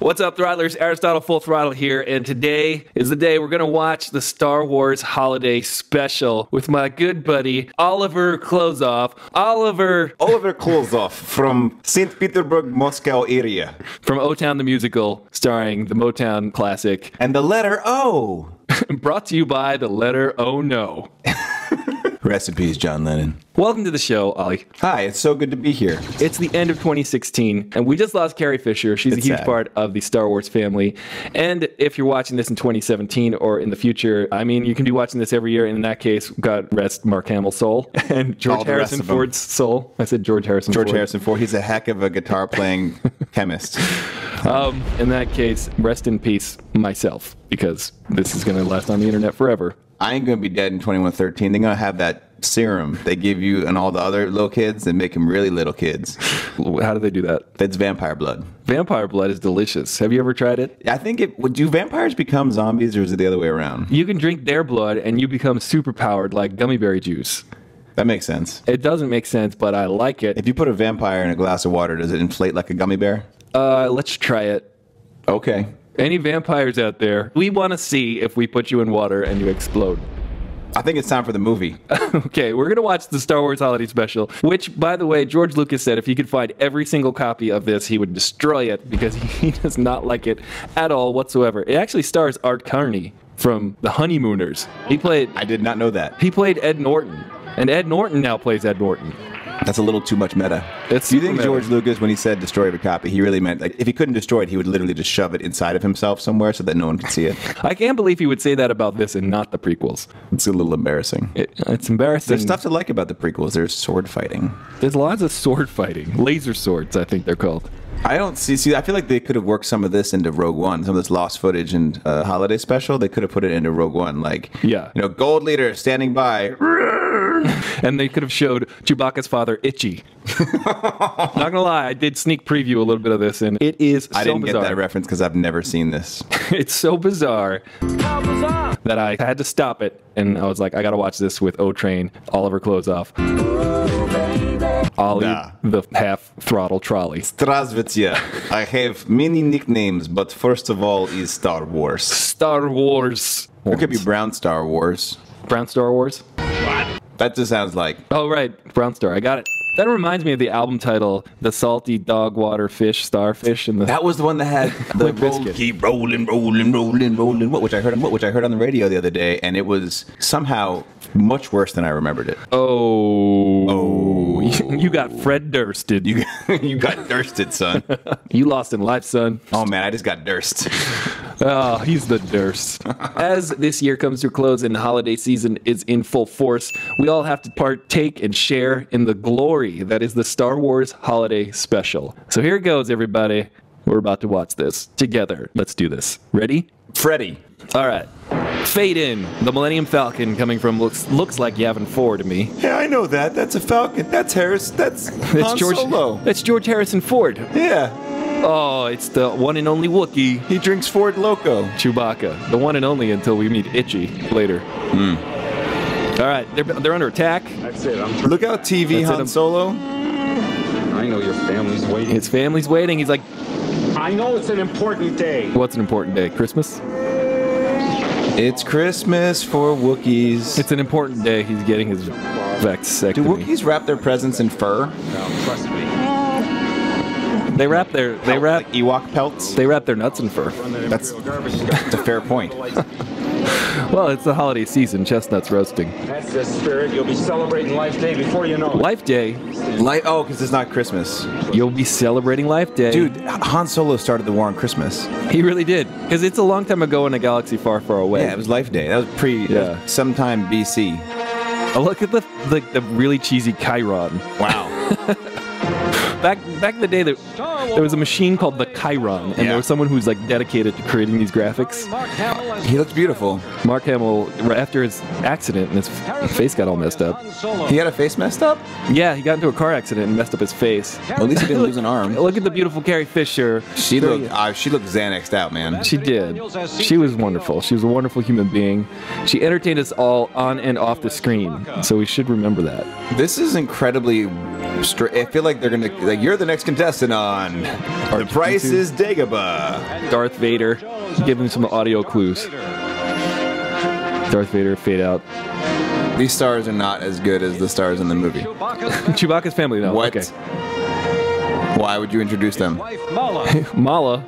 What's up, Throttlers? Aristotle Full Throttle here, and today is the day we're going to watch the Star Wars Holiday Special with my good buddy, Oliver Klozoff. Oliver Klozoff from St. Petersburg, Moscow area. From O-Town the Musical, starring the Motown classic. And the letter O. Brought to you by the letter O No. Rest in peace, John Lennon. Welcome to the show, Ollie. Hi, it's so good to be here. It's the end of 2016, and we just lost Carrie Fisher. She's a huge part of the Star Wars family. And if you're watching this in 2017 or in the future, I mean, you can be watching this every year. And in that case, God rest Mark Hamill's soul and George Harrison Ford's soul. I said George Harrison Ford. George Harrison Ford. He's a heck of a guitar-playing chemist. In that case, rest in peace myself, because this is going to last on the internet forever. I ain't going to be dead in 2113. They're going to have that serum they give you and all the other little kids and make them really little kids. How do they do that? That's vampire blood. Vampire blood is delicious. Have you ever tried it? I think do vampires become zombies, or is it the other way around? You can drink their blood and you become superpowered like gummy berry juice. That makes sense. It doesn't make sense, but I like it. If you put a vampire in a glass of water, does it inflate like a gummy bear? Let's try it. Okay. Any vampires out there, we want to see if we put you in water and you explode. I think it's time for the movie. Okay, we're going to watch the Star Wars Holiday Special, which, by the way, George Lucas said if he could find every single copy of this, he would destroy it because he does not like it at all whatsoever. It actually stars Art Carney from The Honeymooners. I did not know that. He played Ed Norton, and Ed Norton now plays Ed Norton. That's a little too much meta. Do you think George Lucas, when he said destroy every copy, he really meant, like, if he couldn't destroy it, he would literally just shove it inside of himself somewhere so that no one could see it? I can't believe he would say that about this and not the prequels. It's a little embarrassing. It's embarrassing. There's stuff to like about the prequels. There's sword fighting. There's lots of sword fighting. Laser swords, I think they're called. I don't see, I feel like they could have worked some of this into Rogue One, some of this lost footage and Holiday Special. They could have put it into Rogue One, like, yeah, you know, Gold Leader standing by. And they could have showed Chewbacca's father, Itchy. Not gonna lie, I did sneak preview a little bit of this, and it is so bizarre. I didn't get that reference because I've never seen this. It's so bizarre that I had to stop it, and I was like, I gotta watch this with O-Train, Oliver Klozoff. Ollie, the half-throttle trolley. Здравствуйте. I have many nicknames, but first of all is Star Wars. Star Wars. It could be Brown Star Wars. Brown Star Wars? What? That just sounds like... Oh, right. Brown Star. I got it. That reminds me of the album title, The Salty Dog Water Fish Starfish. And that was the one that had the keep rolling, which I heard on the radio the other day, and it was somehow much worse than I remembered it. Oh. You got Fred Dursted. You got Dursted, son. You lost in life, son. Oh, man, I just got Durst. Oh, he's the Durst. As this year comes to a close and the holiday season is in full force, we all have to partake and share in the glory that is the Star Wars Holiday Special. So here it goes, everybody. We're about to watch this together. Let's do this. Ready? Freddy. All right. Fade in. The Millennium Falcon coming from looks like Yavin 4 to me. Yeah, I know that. That's a Falcon. That's Harris. That's Han Solo. That's George Harrison Ford. Yeah. Oh, it's the one and only Wookiee. He drinks Ford Loco. Chewbacca. The one and only until we meet Itchy later. All right, they're under attack. That's it. Look out, TV Han Solo. I know your family's waiting. His family's waiting. He's like, I know it's an important day. What's an important day? Christmas? It's Christmas for Wookiees. It's an important day. He's getting his vasectomy. Do Wookiees wrap their presents in fur? Now, trust me. They wrap like Ewok pelts. They wrap their nuts in fur. That's a fair point. Well, it's the holiday season. Chestnuts roasting. That's the spirit. You'll be celebrating Life Day before you know it. Life Day. Oh, because it's not Christmas. You'll be celebrating Life Day. Dude, Han Solo started the war on Christmas. He really did. Because it's a long time ago in a galaxy far, far away. Yeah, it was Life Day. That was sometime BC. Oh, look at the really cheesy Chiron. Wow. Back in the day, there was a machine called the Chiron, and there was someone who was like dedicated to creating these graphics. He looks beautiful. Mark Hamill, after his accident, and his face got all messed up. He had a face messed up? Yeah, he got into a car accident and messed up his face. Well, at least he didn't lose an arm. Look at the beautiful Carrie Fisher. She looked Xanaxed out, man. She did. She was wonderful. She was a wonderful human being. She entertained us all on and off the screen, so we should remember that. This is incredibly I feel like they're gonna like you're the next contestant on The Price is Dagobah. Darth Vader. Give him some audio clues. Darth Vader, fade out. These stars are not as good as the stars in the movie. Chewbacca's family, no. What? Okay. Why would you introduce them? Mala.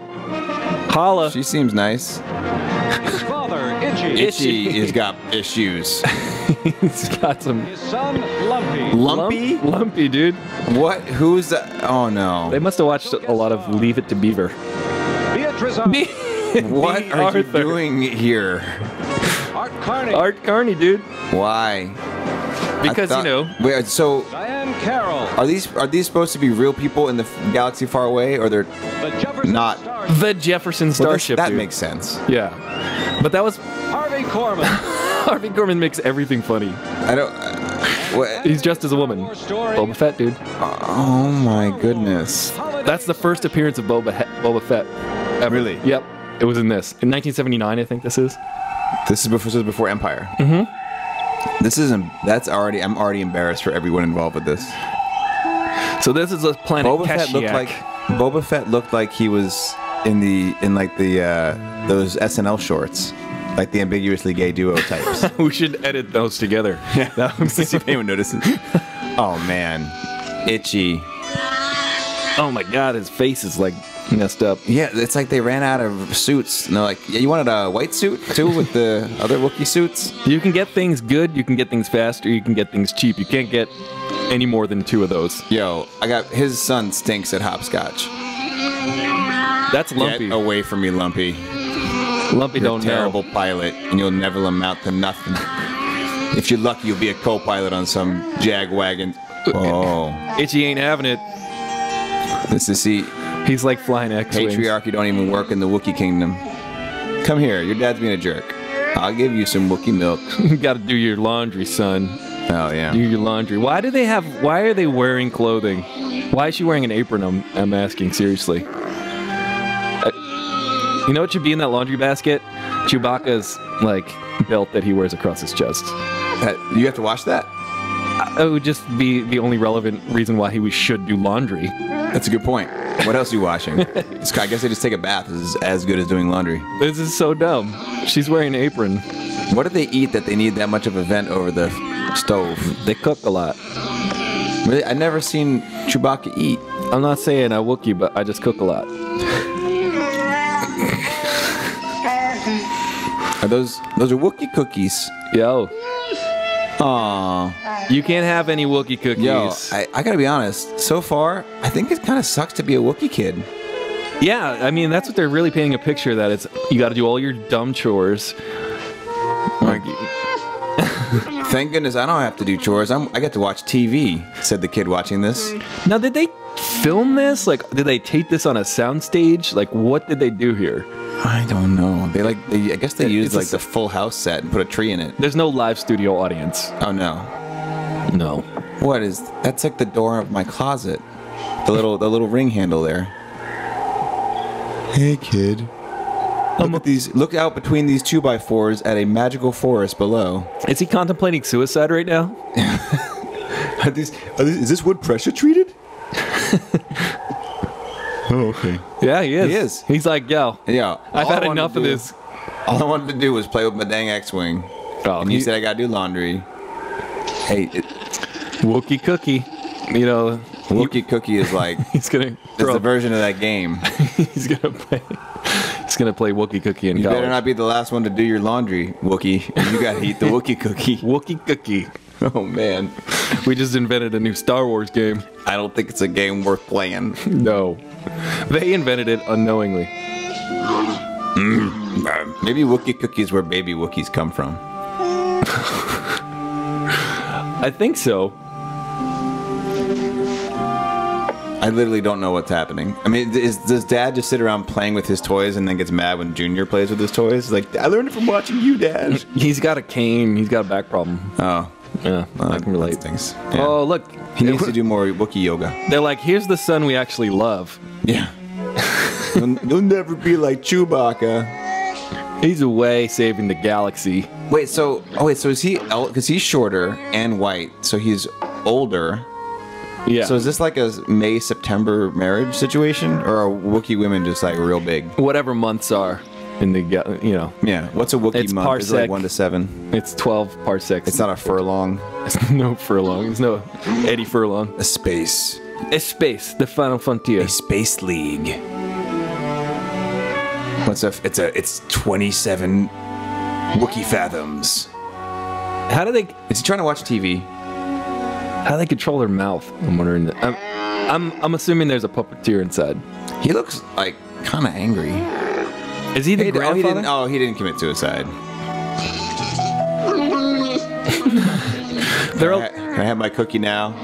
Holla. She seems nice. His father, Itchy has got issues. He's got some. His son, Lumpy. Lumpy? Lumpy, dude. What? Who's that? Oh no. They must have watched a lot of Leave It to Beaver. Beatrice. What are you doing here? Art Carney. Art Carney, dude. Why? Because, you know. Wait, so Diane Carroll. are these supposed to be real people in the galaxy far away, or they're The Jefferson not? Starship. The Jefferson Starship, That dude. makes sense. Yeah. But that was. Harvey Korman. Harvey Korman makes everything funny. I don't. What? He's dressed as a woman. Boba Fett, dude. Oh my goodness. That's the first appearance of Boba Fett ever. Really? Yep. It was in this. In 1979, I think this is. This is before Empire. Mm-hmm. This isn't. That's already. I'm already embarrassed for everyone involved with this. So this is a planet Boba Fett looked like he was in those SNL shorts, like the ambiguously gay duo types. We should edit those together. Yeah, see if anyone notices. Oh man, Itchy. Oh my God, his face is like messed up. Yeah, it's like they ran out of suits. And they're like, yeah, you wanted a white suit too with the other Wookiee suits? You can get things good, you can get things fast, or you can get things cheap. You can't get any more than two of those. Yo, his son stinks at hopscotch. That's Lumpy. Get away from me, Lumpy. Lumpy You're don't a terrible know. pilot, and you'll never amount to nothing. If you're lucky, you'll be a co-pilot on some jag-wagon. Oh. Itchy ain't having it. This is, see, He's like flying X-Wings. patriarchy don't even work in the Wookiee kingdom. Come here, your dad's being a jerk. I'll give you some Wookiee milk. You gotta do your laundry, son. Oh, yeah. Do your laundry. Why are they wearing clothing? Why is she wearing an apron? I'm asking seriously. You know what should be in that laundry basket? Chewbacca's like belt that he wears across his chest. You have to watch that? It would just be the only relevant reason why he should do laundry. That's a good point. What else are you watching? I guess they just take a bath is as good as doing laundry. This is so dumb. She's wearing an apron. What do they eat that they need that much of a vent over the stove? They cook a lot. Really? I've never seen Chewbacca eat. I'm not saying I'm Wookiee, but I just cook a lot. Those are Wookiee cookies. Yo. Aww. You can't have any Wookiee cookies. Yo, I gotta be honest. So far, I think it kind of sucks to be a Wookiee kid. Yeah, I mean, that's what they're really painting a picture that it's you got to do all your dumb chores. Thank goodness I don't have to do chores. I get to watch TV, said the kid watching this. Now, did they film this? Like, did they tape this on a soundstage? Like, what did they do here? I don't know. I guess they used like the Full House set and put a tree in it. There's no live studio audience. Oh no. No. What is that's like the door of my closet. The little ring handle there. Hey kid. Look out between these 2x4s at a magical forest below. Is he contemplating suicide right now? Is this wood pressure treated? Oh, okay. Yeah, he is. He is. He's like, yo, Yeah. I've had enough of this. All I wanted to do was play with my dang X-Wing. Oh, And you said I gotta do laundry. Hey, Wookiee cookie. You know, Wookiee Cookie is like he's gonna it's grow the up. version of that game. He's gonna play. He's gonna play Wookiee Cookie in You college. better not be the last one to do your laundry, Wookiee. You gotta eat the Wookiee Cookie. Wookiee Cookie. Oh man, We just invented a new Star Wars game. I don't think it's a game worth playing. No, they invented it unknowingly. Maybe Wookiee Cookie is where baby Wookiees come from. I think so. I literally don't know what's happening. I mean, does Dad just sit around playing with his toys and then gets mad when Junior plays with his toys? Like, I learned it from watching you, Dad. He's got a cane. He's got a back problem. Oh, Yeah, I can relate. Things. Oh, look. He needs to do more Wookiee yoga. They're like, here's the son we actually love. Yeah. You'll never be like Chewbacca. He's away saving the galaxy. Wait, so is he? Because he's shorter and white, so he's older. Yeah. So is this like a May-September marriage situation, or are Wookiee women just like real big? Whatever months are in the, you know. Yeah. What's a Wookiee It's month? Is it like parsec. 1 to 7? It's 12 parsecs. It's not a furlong. It's no furlong. It's no Eddie Furlong. A space. It's space, the final frontier. A space league. It's 27 Wookiee fathoms. How do they? Is he trying to watch TV? How do they control their mouth? I'm wondering. I'm assuming there's a puppeteer inside. He looks like kind of angry. Is he the grandfather? He didn't commit suicide. Can I have my cookie now?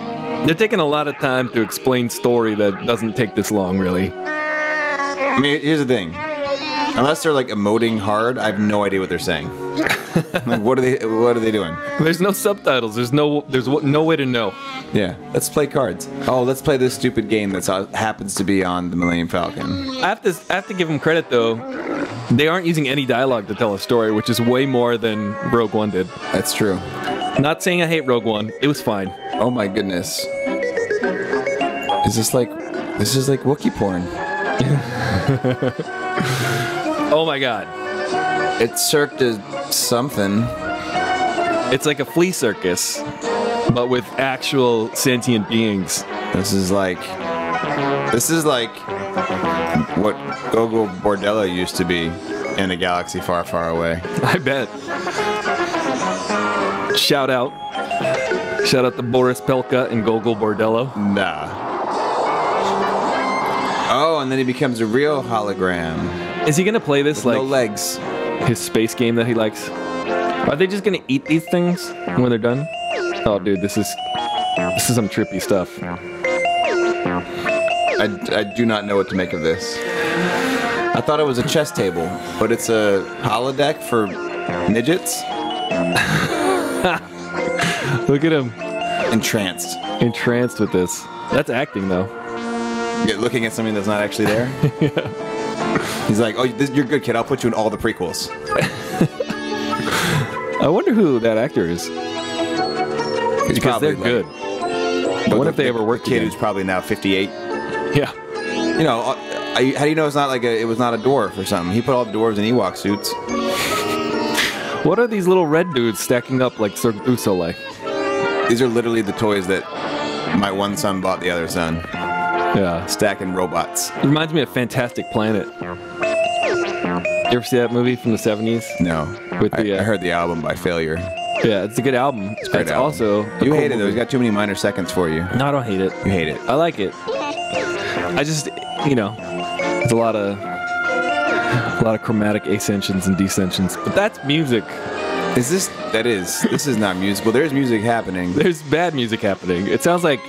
They're taking a lot of time to explain story that doesn't take this long, really. I mean, here's the thing. Unless they're like emoting hard, I have no idea what they're saying. Like, what are they doing? There's no subtitles. There's no way to know. Yeah, let's play cards. Oh, let's play this stupid game that happens to be on the Millennium Falcon. I have to give them credit though. They aren't using any dialogue to tell a story, which is way more than Rogue One did. That's true. Not saying I hate Rogue One. It was fine. Oh my goodness. This is like Wookiee porn. Oh my god. It's Cirque du something. It's like a flea circus, but with actual sentient beings. This is like what Gogo Bordello used to be in a galaxy far, far away. I bet. Shout out to Boris Pelka and Gogol Bordello. Nah. Oh, and then he becomes a real hologram. Is he gonna play this like no legs? His space game that he likes? Are they just gonna eat these things when they're done? Oh, dude, this is some trippy stuff. I do not know what to make of this. I thought it was a chess table, but it's a holodeck for midgets. Look at him. Entranced with this. That's acting, though. You're looking at something that's not actually there? Yeah. He's like, oh, you're good, kid. I'll put you in all the prequels. I wonder who that actor is. Because they're good. I wonder if they ever worked kid again. who's probably now 58. Yeah. You know, how do you know it's not like it was not a dwarf or something? He put all the dwarves in Ewok suits. What are these little red dudes stacking up like Cirque du Soleil? These are literally the toys that my one son bought the other son. Yeah. Stacking robots. It reminds me of Fantastic Planet. You ever see that movie from the 70s? No. With the, I heard the album by Failure. Yeah, it's a good album. It's a great album. Also you hate it though. He's got too many minor seconds for you. No, I don't hate it. You hate it. I like it. I just, it's a lot of chromatic ascensions and descensions. But that's music. This is not music. Well, there's music happening. There's bad music happening. It sounds like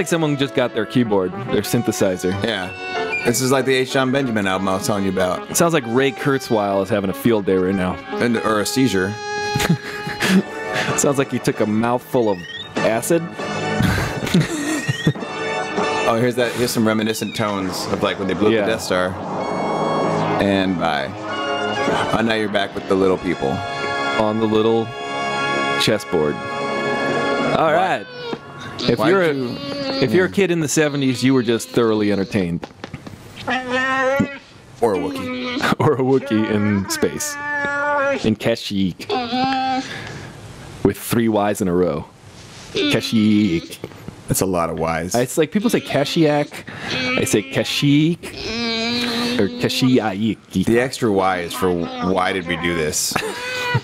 someone just got their keyboard, their synthesizer. Yeah. This is like the H. John Benjamin album I was telling you about. It sounds like Ray Kurzweil is having a field day right now. Or a seizure. Sounds like he took a mouthful of acid. Oh, here's some reminiscent tones of like when they blew up the Death Star. And bye. Oh, now you're back with the little people. On the little chessboard. All right. If you're a kid in the 70s, you were just thoroughly entertained. Or a Wookiee. Or a Wookiee in space. In Kashyyyk. With 3 Y's in a row. Kashyyyk. That's a lot of Y's. It's like people say Kashyyyk. I say Kashyyyk. Or Kashyyyk. The extra Y is for why did we do this?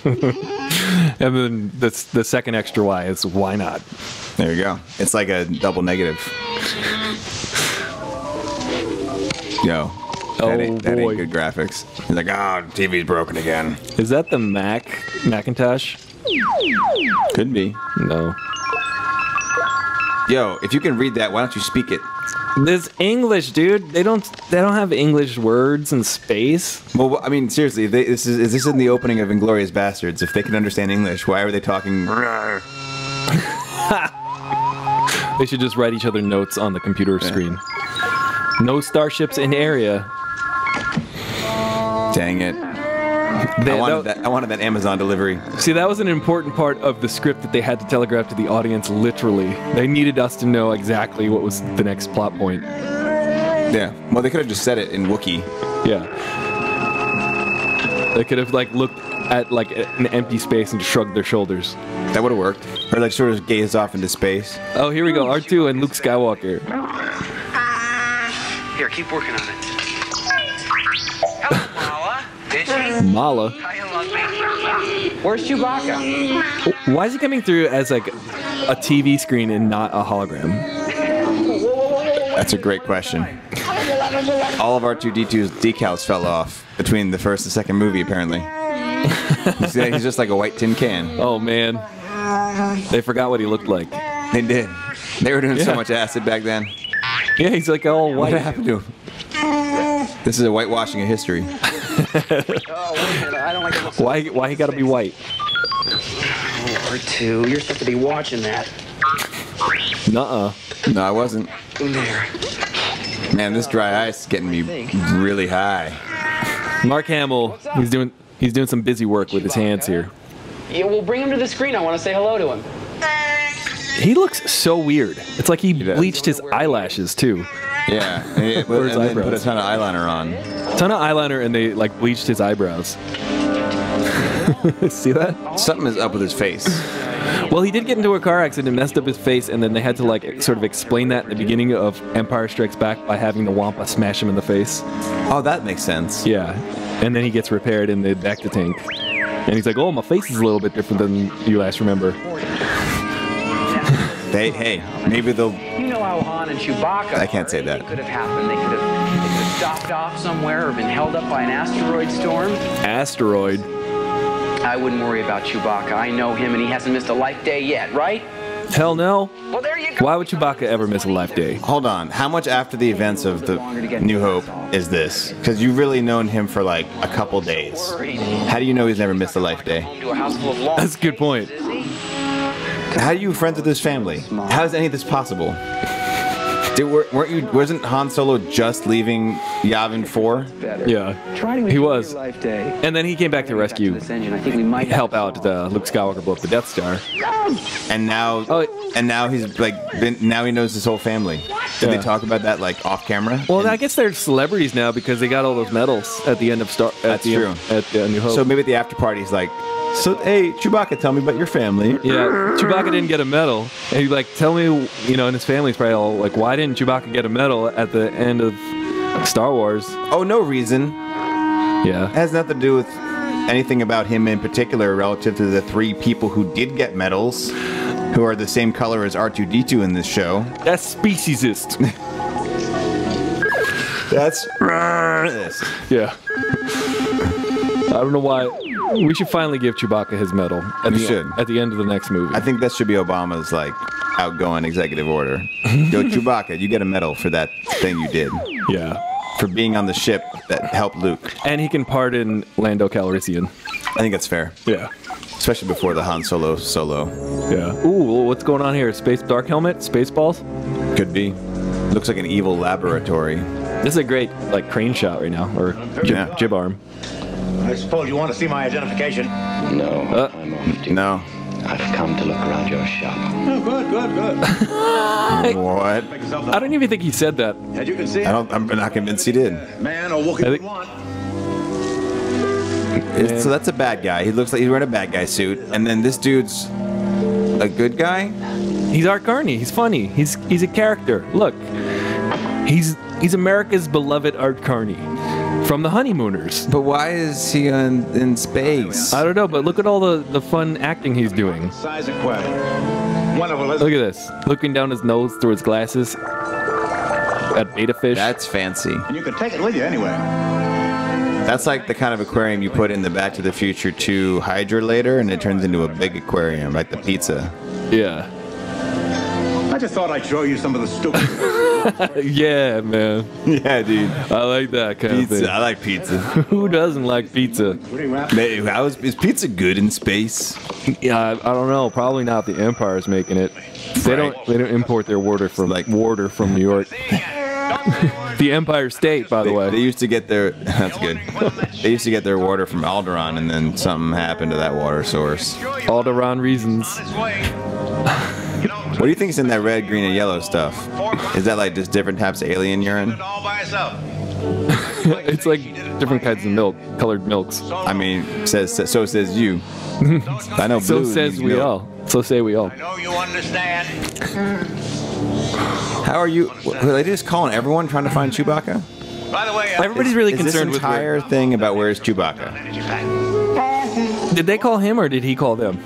And then the second extra Y is why not? There you go. It's like a double negative. Yo. That ain't good graphics. He's like, TV's broken again. Is that the Macintosh? Could be. No. Yo, if you can read that, why don't you speak it? This English, dude. They don't have English words in space. Well, I mean, seriously, is this in the opening of Inglourious Bastards? If they can understand English, why are they talking? They should just write each other notes on the computer screen. No starships in area. Dang it. I wanted that Amazon delivery. See, that was an important part of the script that they had to telegraph to the audience literally. They needed us to know exactly what was the next plot point. Yeah. Well, they could have just said it in Wookiee. Yeah. They could have like looked at like an empty space and shrugged their shoulders. That would have worked. Or like sort of gazed off into space. Oh, here we go. R2 and Luke Skywalker. Here, keep working on it. Hello, Mala. Bitchy. Mala. Hi, love me. Where's Chewbacca? Why is he coming through as like a TV screen and not a hologram? That's a great question. All of R2-D2's decals fell off between the first and second movie, apparently. He's just like a white tin can. Oh, man. They forgot what he looked like. They did. They were doing so much acid back then. Yeah, he's like all white. What happened to him? This is a whitewashing of history. Why he gotta be white? R2, you're supposed to be watching that. Nuh-uh. No, I wasn't. There. Man, this dry ice is getting me really high. Mark Hamill, he's doing some busy work with his hands here. Yeah, we'll bring him to the screen. I want to say hello to him. He looks so weird. It's like he bleached his eyelashes too. Yeah, and then put a ton of eyeliner on. Ton of eyeliner, and they like bleached his eyebrows. See that? Something is up with his face. Well, he did get into a car accident and messed up his face, and then they had to like sort of explain that at the beginning of Empire Strikes Back by having the Wampa smash him in the face. Oh, that makes sense. Yeah, and then he gets repaired in the Bacta tank, and he's like, "Oh, my face is a little bit different than you last remember." Hey, maybe they'll. You know how Han and Chewbacca. I can't say that. Could have happened. They could have stopped off somewhere or been held up by an asteroid storm. Asteroid. I wouldn't worry about Chewbacca. I know him, and he hasn't missed a life day yet, right? Hell no. Well, there you go. Why would Chewbacca ever miss a life day? Hold on. How much after the events of the New Hope is this? Because you've really known him for like a couple days. How do you know he's never missed a life day? To a house full of law. That's a good point. How are you friends with his family? How is any of this possible? Wasn't Han Solo just leaving Yavin 4? Yeah, he was. And then he came back to rescue, help out Luke Skywalker blow up the Death Star. And now he's like, now he knows his whole family. Did they talk about that like off camera? Well, I guess they're celebrities now because they got all those medals at the end of That's true. At New Hope. So maybe at the after party he's like, so hey, Chewbacca, tell me about your family. Yeah, Chewbacca didn't get a medal. And he's like, tell me, and his family's probably all like, why didn't Chewbacca get a medal at the end of Star Wars? Oh, no reason. Yeah. It has nothing to do with anything about him in particular relative to the 3 people who did get medals, who are the same color as R2-D2 in this show. That's speciesist. That's yeah. I don't know why. We should finally give Chewbacca his medal at the end of the next movie. I think that should be Obama's like outgoing executive order. Yo, Chewbacca, you get a medal for that thing you did. Yeah. For being on the ship that helped Luke. And he can pardon Lando Calrissian. I think that's fair. Yeah. Especially before the Han Solo. Yeah. Ooh, what's going on here? Space Dark Helmet? Spaceballs? Could be. Looks like an evil laboratory. This is a great like crane shot right now, or jib arm. I suppose you want to see my identification? No, I'm on duty. No. I've come to look around your shop. Oh, good. What? I don't even think he said that. As you can see, I'm not convinced he did. man or Wookiee want. So that's a bad guy. He looks like he's wearing a bad guy suit. And then this dude's a good guy? He's Art Carney. He's funny. He's a character. Look. He's America's beloved Art Carney. From the Honeymooners. But why is he in space? I don't know, but look at all the fun acting he's doing. Size aquarium. Wonderful. Look at this. Looking down his nose through his glasses at beta fish. That's fancy. And you can take it with you anywhere. That's like the kind of aquarium you put in the Back to the Future 2 Hydra later, and it turns into a big aquarium, like the pizza. Yeah. I just thought I'd show you some of the stupid. Yeah, man. Yeah, dude. I like that kind of thing. I like pizza. Who doesn't like pizza? Is pizza good in space? Yeah, I don't know. Probably not. The Empire's making it. They don't import their water from New York. The Empire State, by the way. They used to get their that's good. They used to get their water from Alderaan, and then something happened to that water source. Alderaan reasons. What do you think is in that red, green, and yellow stuff? Is that like just different types of alien urine? It's like different kinds of milk, colored milks. I mean, so says you. I know. So blue says means we milk. all. So say we all. I know you understand. How are you? Are they just calling everyone trying to find Chewbacca? By the way, Everybody's really Is concerned this with entire thing about where's Chewbacca? Did they call him or did he call them?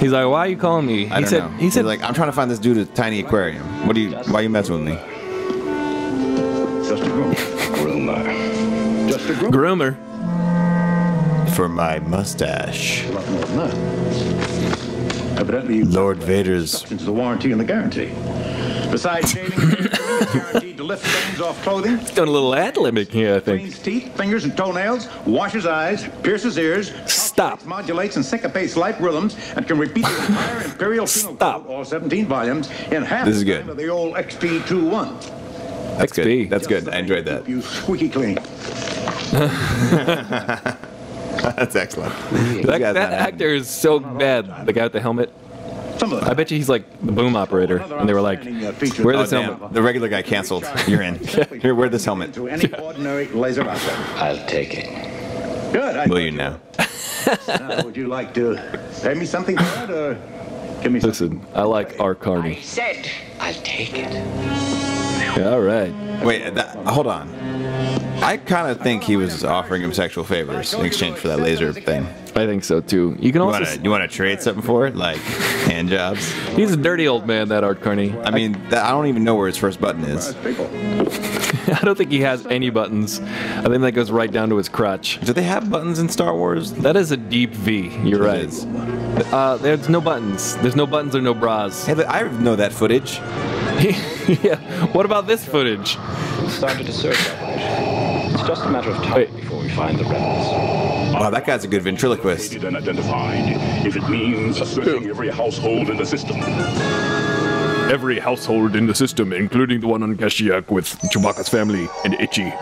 He's like, why are you calling me? I don't know. He said, He's like, I'm trying to find this dude at a tiny aquarium. Why are you messing with me? just a groomer. Just a groomer. groomer. For my mustache. A lot more than that. Evidently, you Lord Vader's. into the warranty and the guarantee. Besides shaving, guaranteed to lift stains off clothing, Done a little ad-libbing here, I think. cleans teeth, fingers, and toenails, washes eyes, pierces ears, Stop. modulates and syncopates life rhythms, and can repeat the entire Imperial Penal Stop. Code, all 17 volumes, in half This is the good. time of the old XP21. That's XP. good. That's good. I enjoyed that. You squeaky clean. That's excellent. That actor is so bad. The guy with the helmet. Some of them. I bet you he's like the boom operator. And they were like, wear Oh, this damn. helmet. The regular guy canceled. You're in. Here, wear this helmet. To any ordinary laser rifle. I'll take it. Good. Will you now? Now, would you like to pay me something for that, or give me something? Listen, I like R. Carney. Said I'll take it. All right. Wait, hold on. I kind of think he was offering him sexual favors in exchange for that laser thing. I think so too. You can also. You want to trade something for it, like hand jobs? He's a dirty old man, that Art Carney. I mean, I don't even know where his first button is. People. I don't think he has any buttons. I think that goes right down to his crotch. Do they have buttons in Star Wars? That is a deep V. You're It right. is. There's no buttons. There's no buttons or no bras. Hey, I know that footage. Yeah. What about this footage? Started to search operation. It's just a matter of time Wait. before we find the rebels. Wow, that guy's a good ventriloquist. And identified, if it means searching every household in the system. Every household in the system, including the one on Kashyyyk with Chewbacca's family and Itchy.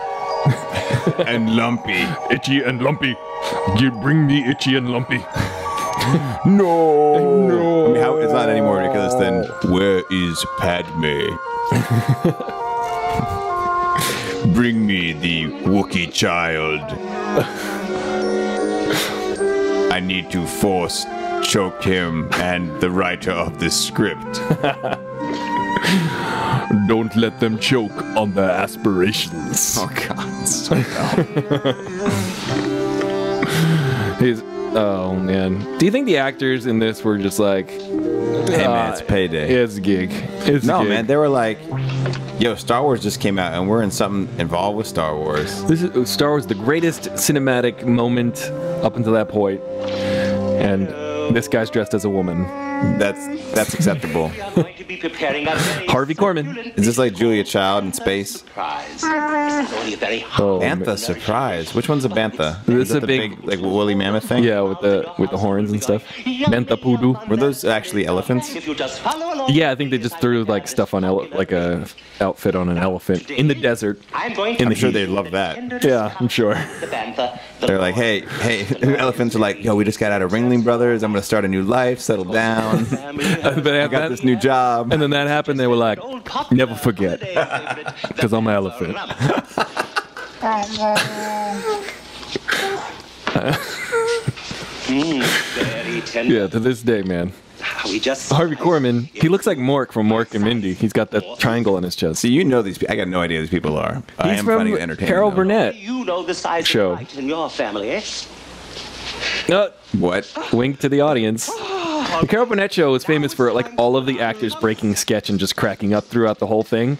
And Lumpy. Itchy and Lumpy. You bring me Itchy and Lumpy. No. I mean, how, it's not any more ridiculous than, where is Padme? Bring me the Wookiee child. I need to force choke him and the writer of this script. Don't let them choke on their aspirations. Oh, God. Oh man. Do you think the actors in this were just like, Hey, man, it's payday. it's a gig. It's No, a gig. man, they were like, yo, Star Wars just came out and we're in something involved with Star Wars. This is Star Wars, the greatest cinematic moment up until that point. And this guy's dressed as a woman. That's acceptable. We are going to be preparing a very Harvey Korman. Is this like Julia Child in space? surprise. It's only a very Oh, Bantha surprise. Which one's a bantha? This Is that is a the big- like woolly mammoth thing? yeah, with the horns and stuff. Bantha Poodoo. Were those actually elephants? If you just follow along. Yeah, I think they just threw like stuff on like a outfit on an elephant in the desert. I'm going to In the I'm sure heat. they'd love that. Yeah, I'm sure. the bantha. The They're like, hey, the elephants are like, yo, we just got out of Ringling Brothers. I'm gonna start a new life, settle down. But they I had got that, this new job. and then that happened. They were like, never forget, because I'm an elephant. Very tender. Yeah, to this day, man. We just Harvey Korman, he looks like Mork from Mork and Mindy. He's got that triangle on his chest. See, you know these people. I got no idea who these people are. I He's am from finding it entertaining. Carol though. Burnett. You know the size Show. of light in your family, eh? What? Wink to the audience. The Carol Burnett show is famous for like all of the actors breaking sketch and just cracking up throughout the whole thing.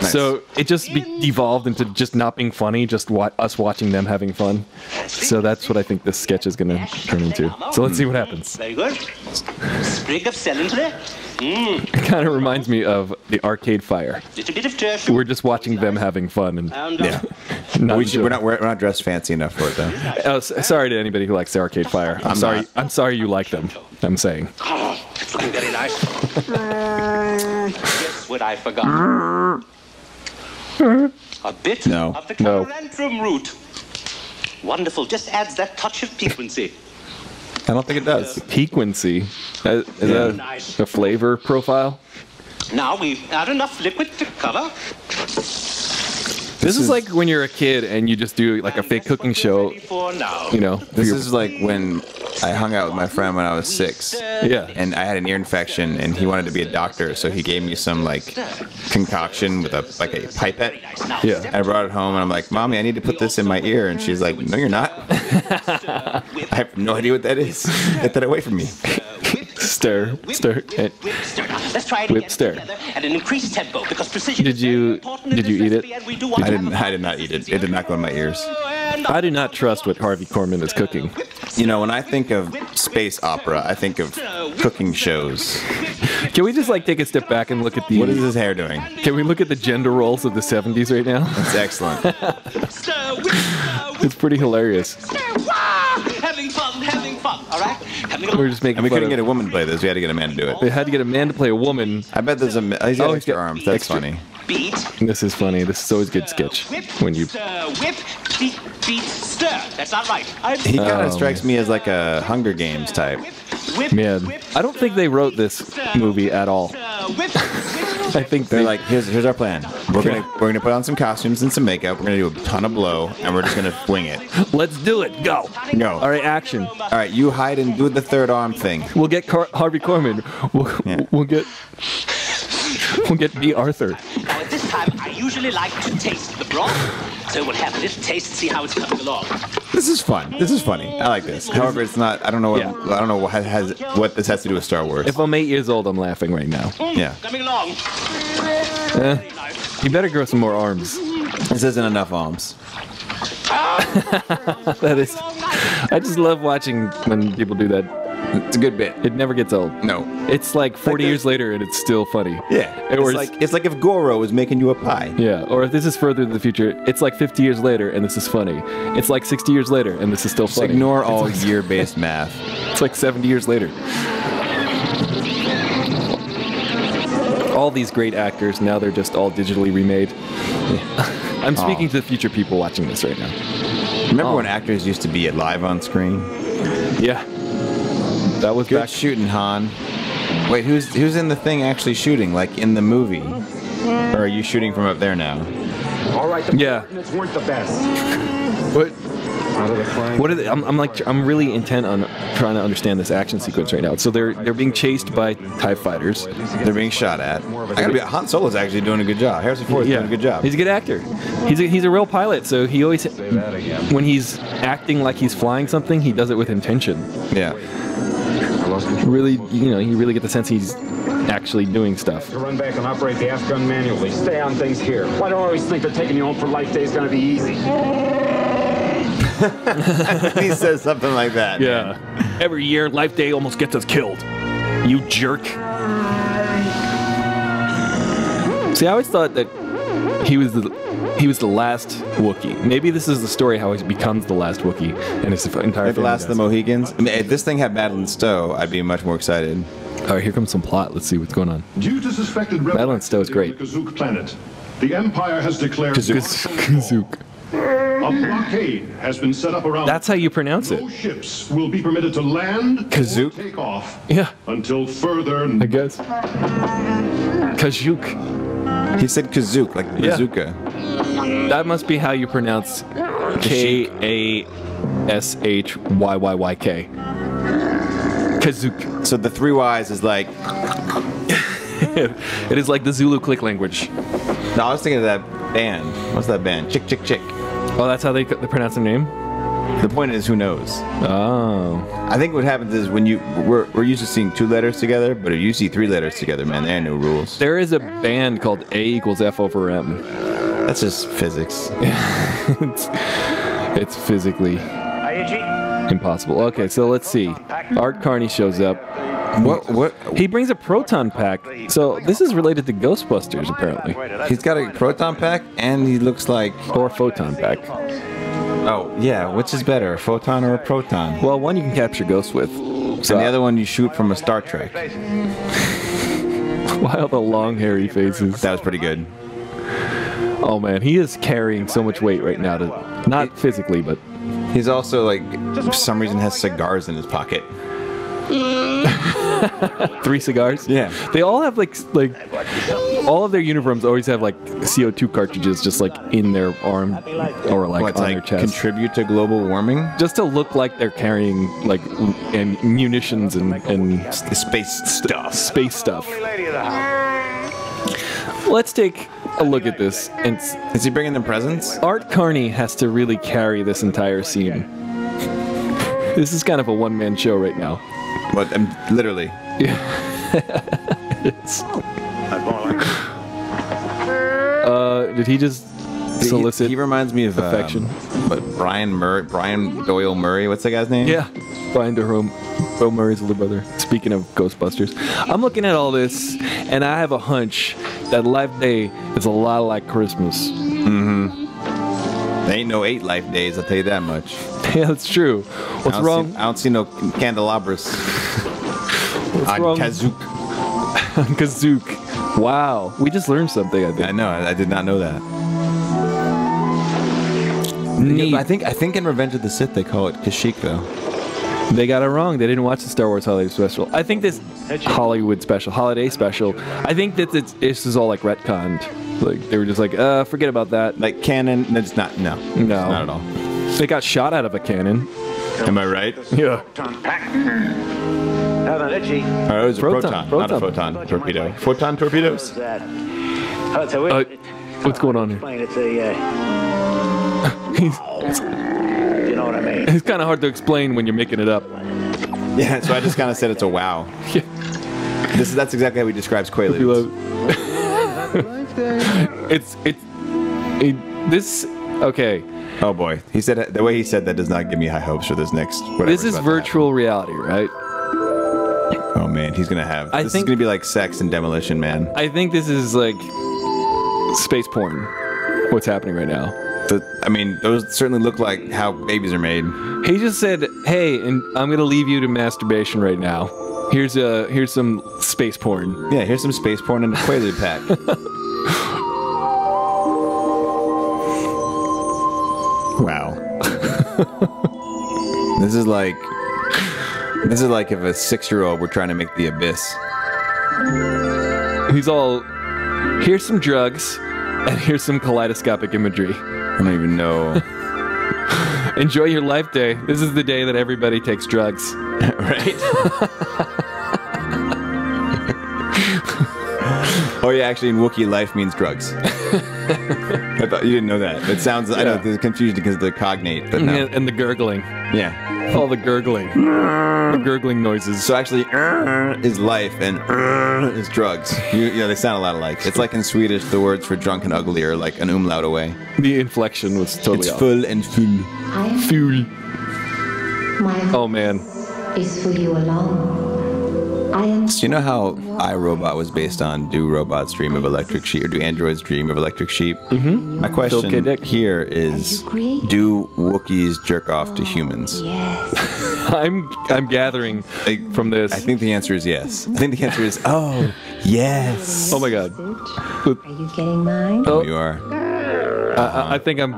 So it just devolved into just not being funny, just us watching them having fun. So that's what I think this sketch is going to turn into. So let's see what happens. Very good. Sprig of celery. It kind of reminds me of the Arcade Fire. Little bit of turtle. We're just watching them having fun and Yeah. not We're not dressed fancy enough for it though. Oh, sorry to anybody who likes the Arcade Fire. I'm sorry. not. I'm sorry you like them. I'm saying. Oh, it's looking very nice. Guess what I forgot? A bit No. of the No. carantrum root. Wonderful. Just adds that touch of piquancy. I don't think it does. Piquancy. Is that a flavor profile? Now we add enough liquid to cover. This is like when you're a kid and you just do like a fake cooking show. For now. You know. This is like when I hung out with my friend when I was 6. Yeah. And I had an ear infection, and he wanted to be a doctor, so he gave me some like concoction with a pipette. Yeah. I brought it home, and I'm like, "Mommy, I need to put this in my ear," and she's like, "No, you're not." I have no idea what that is. Get that away from me. Stir. Let's try it Whip again stir. together at an increased tempo because precision Did is very you- important in did this you eat recipe, it? and we do want I to have did not eat it. It did not go in my ears. I do not trust what Harvey Korman is cooking. You know, when I think of space opera, I think of cooking shows. Can we just like take a step back and look at the? What is his hair doing? Can we look at the gender roles of the 70s right now? It's excellent. It's pretty hilarious. having fun, all right? We're just making And we fun couldn't of- get a woman to play this. We had to get a man to do it. They had to get a man to play a woman. I bet there's he's got he's extra got arms. That's extra- funny. Beat, This is funny. This is always good sketch whip, when you. stir, whip, beat, stir. That's not right. He kind of strikes me as like a Hunger Games type. Whip, Man, I don't think they wrote this movie at all. whip, I think They're they like, here's our plan. We're gonna put on some costumes and some makeup. We're gonna do a ton of blow, and we're just gonna wing it. let's do it. Go. Go. All right, action. All right, you hide and do the third arm thing. We'll get Harvey Korman. Yeah. We'll get B. Arthur. Now at this time, I usually like to taste the broth. So we'll have a little taste and see how it's coming along. This is fun. This is funny. I like this. However, it's not. I don't know. Yeah. I don't know what this has to do with Star Wars. If I'm 8 years old, I'm laughing right now. Yeah. Coming along. You better grow some more arms. This isn't enough arms. That is. I just love watching when people do that. It's a good bit. It never gets old. No. It's like 40 years later and it's still funny. Yeah. Or It's like if Goro was making you a pie. yeah, or if this is further in the future, it's like 50 years later and this is funny. It's like 60 years later and this is still Just funny. ignore all year-based math. It's like 70 years later. All these great actors, now they're just all digitally remade. I'm speaking to the future people watching this right now. Remember when actors used to be alive on screen? Yeah. That was Good back. shooting, Han. Wait, who's in the thing actually shooting? Like in the movie? Or are you shooting from up there now? All right, the Yeah. coordinates weren't the best. What are they? I'm really intent on trying to understand this action sequence right now. So they're being chased by TIE fighters. They're being shot at. I gotta be. Han Solo's actually doing a good job. Harrison Ford's doing a good job. He's a good actor. He's a real pilot, so he always, when he's acting like he's flying something, he does it with intention. Yeah. Really, you really get the sense he's actually doing stuff. To run back and operate the F gun manually. Stay on things here. Why do I always think that taking you home for life day is going to be easy? He says something like that. Yeah. Every year, Life Day almost gets us killed. You jerk. See, I always thought that he was the last Wookiee. Maybe this is the story how he becomes the last Wookiee, and his entire Like the family Last of the dies. Mohegans. I mean, if this thing had Battle in Stowe, I'd be much more excited. All right, here comes some plot. Let's see what's going on. Due to suspected rebel Madeline Stowe is great. activity on the Kazook planet, the Empire has declared Kazook. a blockade has been set up around. That's how you pronounce it. No ships will be permitted to land Kazook? or take off Yeah, until further. I guess. Kazook. He said Kazook, like Yeah. bazooka. That must be how you pronounce Kashhyyyk. Kazook. So the 3 Ys is like. It is like the Zulu click language. No, I was thinking of that band. What's that band? Chick, chick, chick. Oh, that's how they pronounce their name? The point is, who knows? Oh. I think what happens is when we're used to seeing 2 letters together, but if you see 3 letters together, man, there are no rules. There is a band called A equals F over M. That's just physics. It's physically impossible. Okay, so let's see. Art Carney shows up. What? He brings a proton pack. So this is related to Ghostbusters, apparently. He's got a proton pack, and he looks like. Or photon pack. Oh, yeah. Which is better, a photon or a proton? Well, one you can capture ghosts with. So And the other one you shoot from a Star Trek. Why all the long hairy faces? That was pretty good. Oh man, he is carrying so much weight right now. Not physically, but He's also like, for some reason, has cigars in his pocket. 3 cigars. Yeah. They all have like all of their uniforms always have like CO2 cartridges just like in their arm or like What's on like their chest. contribute to global warming? Just to look like they're carrying like and munitions and Space stuff. space stuff. Let's take a look at this. And Is he bringing them presents? Art Carney has to really carry this entire scene. This is kind of a one-man show right now. What? Literally. It's, did he just solicit? He reminds me of affection? But Brian Doyle Murray. What's that guy's name? Yeah, Brian Durham, Bill Murray's little brother. Speaking of Ghostbusters, I'm looking at all this, and I have a hunch that Life Day is a lot like Christmas. There ain't no 8 life days, I'll tell you that much. Yeah, that's true. What's wrong? I don't see no candelabras. What's on wrong? Kazook. Kazook. Wow, we just learned something. I think. I know. I did not know that. Neat. I think in Revenge of the Sith they call it Kashyyyk though. They got it wrong. They didn't watch the Star Wars Holiday Special. I think this Holiday Special, I think that this is all like retconned. Like they were just like, forget about that. Like canon. No, it's not. No. No. Not at all. They got shot out of a cannon. Am I right? Yeah. Have an itchy. Oh, it was Proton, a proton, not a proton. photon torpedo. Photon torpedoes? What's going on here? It's a, you know what I mean? It's kind of hard to explain when you're making it up. Yeah, so I just kind of said it's a wow. Yeah. That's exactly how he describes Quaaludes. This okay. Oh boy, he said the way he said that does not give me high hopes for this next. This is virtual reality, right? Oh man, he's gonna have. This is gonna be like Sex and Demolition Man. I think this is like space porn. What's happening right now? I mean, those certainly look like how babies are made. He just said, "Hey, and I'm gonna leave you to masturbation right now. Here's some space porn." Yeah, here's some space porn and a Quaalude pack. Wow. This is like if a 6-year-old were trying to make The Abyss. He's all, here's some drugs, and here's some kaleidoscopic imagery. I don't even know. Enjoy your life day. This is the day that everybody takes drugs. Right? Oh yeah, actually in Wookiee life means drugs. I thought you didn't know that. It sounds, I know there's confusion because of the cognate, but no. And the gurgling. Yeah. All the gurgling. The gurgling noises. So actually, is life and is drugs. You know, they sound a lot alike. It's like in Swedish, the words for drunk and ugly are like an umlaut away. The inflection was totally off. Full and full. Full. My Oh man. is for you alone. I am. So you know how iRobot was based on Do Robots Dream of Electric Sheep, or Do Androids Dream of Electric Sheep? Mm-hmm. My question here is, do Wookiees jerk off to humans? Yes. I'm gathering from this. I think the answer is yes. I think the answer is, oh, yes. Oh my god. Are you getting mine? Oh, You are. I think I'm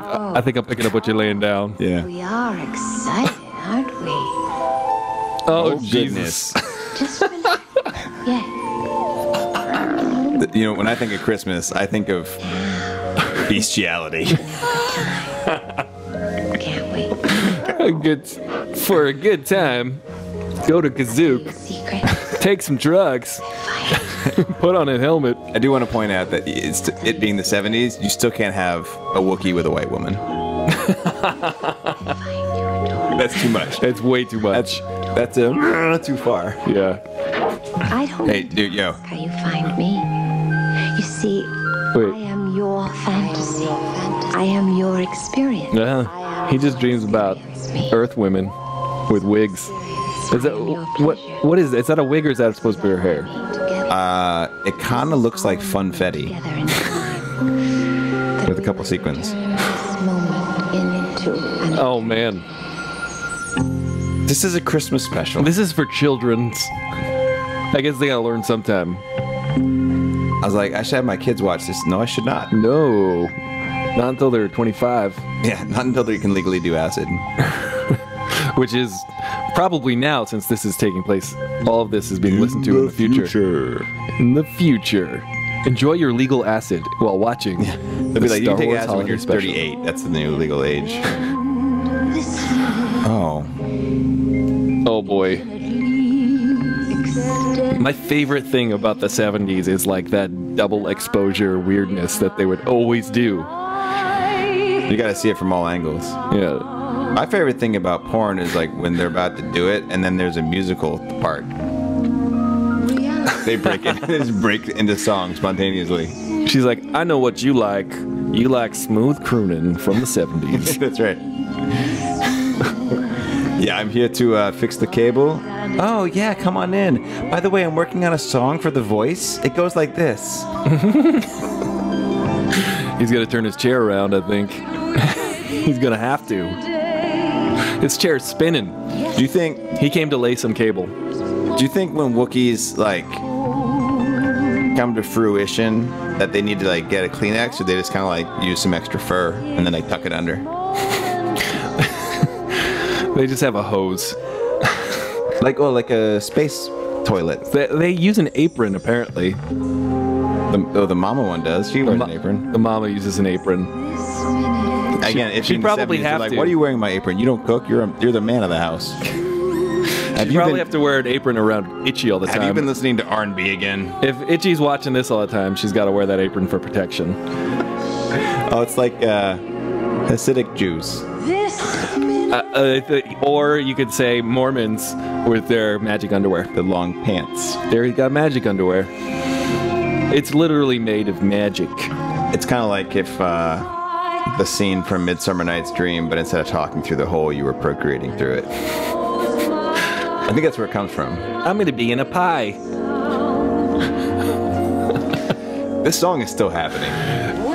picking up what you're laying down. Yeah. We are excited, aren't we? Oh, goodness. Just yeah. You know, when I think of Christmas, I think of bestiality. Can't wait. For a good time, go to Kazook, Secret. take some drugs, put on a helmet. I do want to point out that it being the 70s, you still can't have a Wookiee with a white woman. That's too much. That's way too much. That's too far. Yeah. I don't Hey, dude, yo. how you find me. You see, Wait. I am your fantasy. I am your experience. Yeah. He just dreams about Earth women with wigs. Is that what is that? Is that a wig or is that supposed to be her hair? It kind of looks like funfetti Together in time. with a couple sequins. This moment into an Oh man. This is a Christmas special. This is for children's. I guess they gotta learn sometime. I was like, I should have my kids watch this. No, I should not. No. Not until they're 25. Yeah, not until they can legally do acid. Which is probably now, since this is taking place. All of this is being listened to in the future. In the future. Enjoy your legal acid while watching. Yeah. They'll be like, you can take acid when you're 38. That's the new legal age. Oh. Oh boy. My favorite thing about the 70s is like that double exposure weirdness that they would always do. You gotta see it from all angles. Yeah. My favorite thing about porn is like when they're about to do it and then there's a musical part. They break it. They just break into song spontaneously. She's like, I know what you like. You like smooth crooning from the 70s. That's right. Yeah, I'm here to fix the cable. Oh, yeah, come on in. By the way, I'm working on a song for The Voice. It goes like this. He's going to turn his chair around, I think. He's going to have to. His chair's spinning. Do you think... He came to lay some cable. Do you think when Wookiees, like, come to fruition that they need to, like, get a Kleenex, or they just kind of, like, use some extra fur and then they tuck it under? They just have a hose. Like a space toilet. They use an apron, apparently. The mama one does. She wears an apron. The mama uses an apron. Again, if she'd probably have like, to. what are you wearing my apron? You don't cook. You're the man of the house. You probably have to wear an apron around Itchy all the time. Have you been listening to R&B again? If Itchy's watching this all the time, she's got to wear that apron for protection. Oh, it's like Hasidic Jews. Or you could say Mormons with their magic underwear. The long pants. There you got magic underwear. It's literally made of magic. It's kind of like if the scene from Midsummer Night's Dream, but instead of talking through the hole, you were procreating through it. I think that's where it comes from. I'm going to be in a pie. This song is still happening.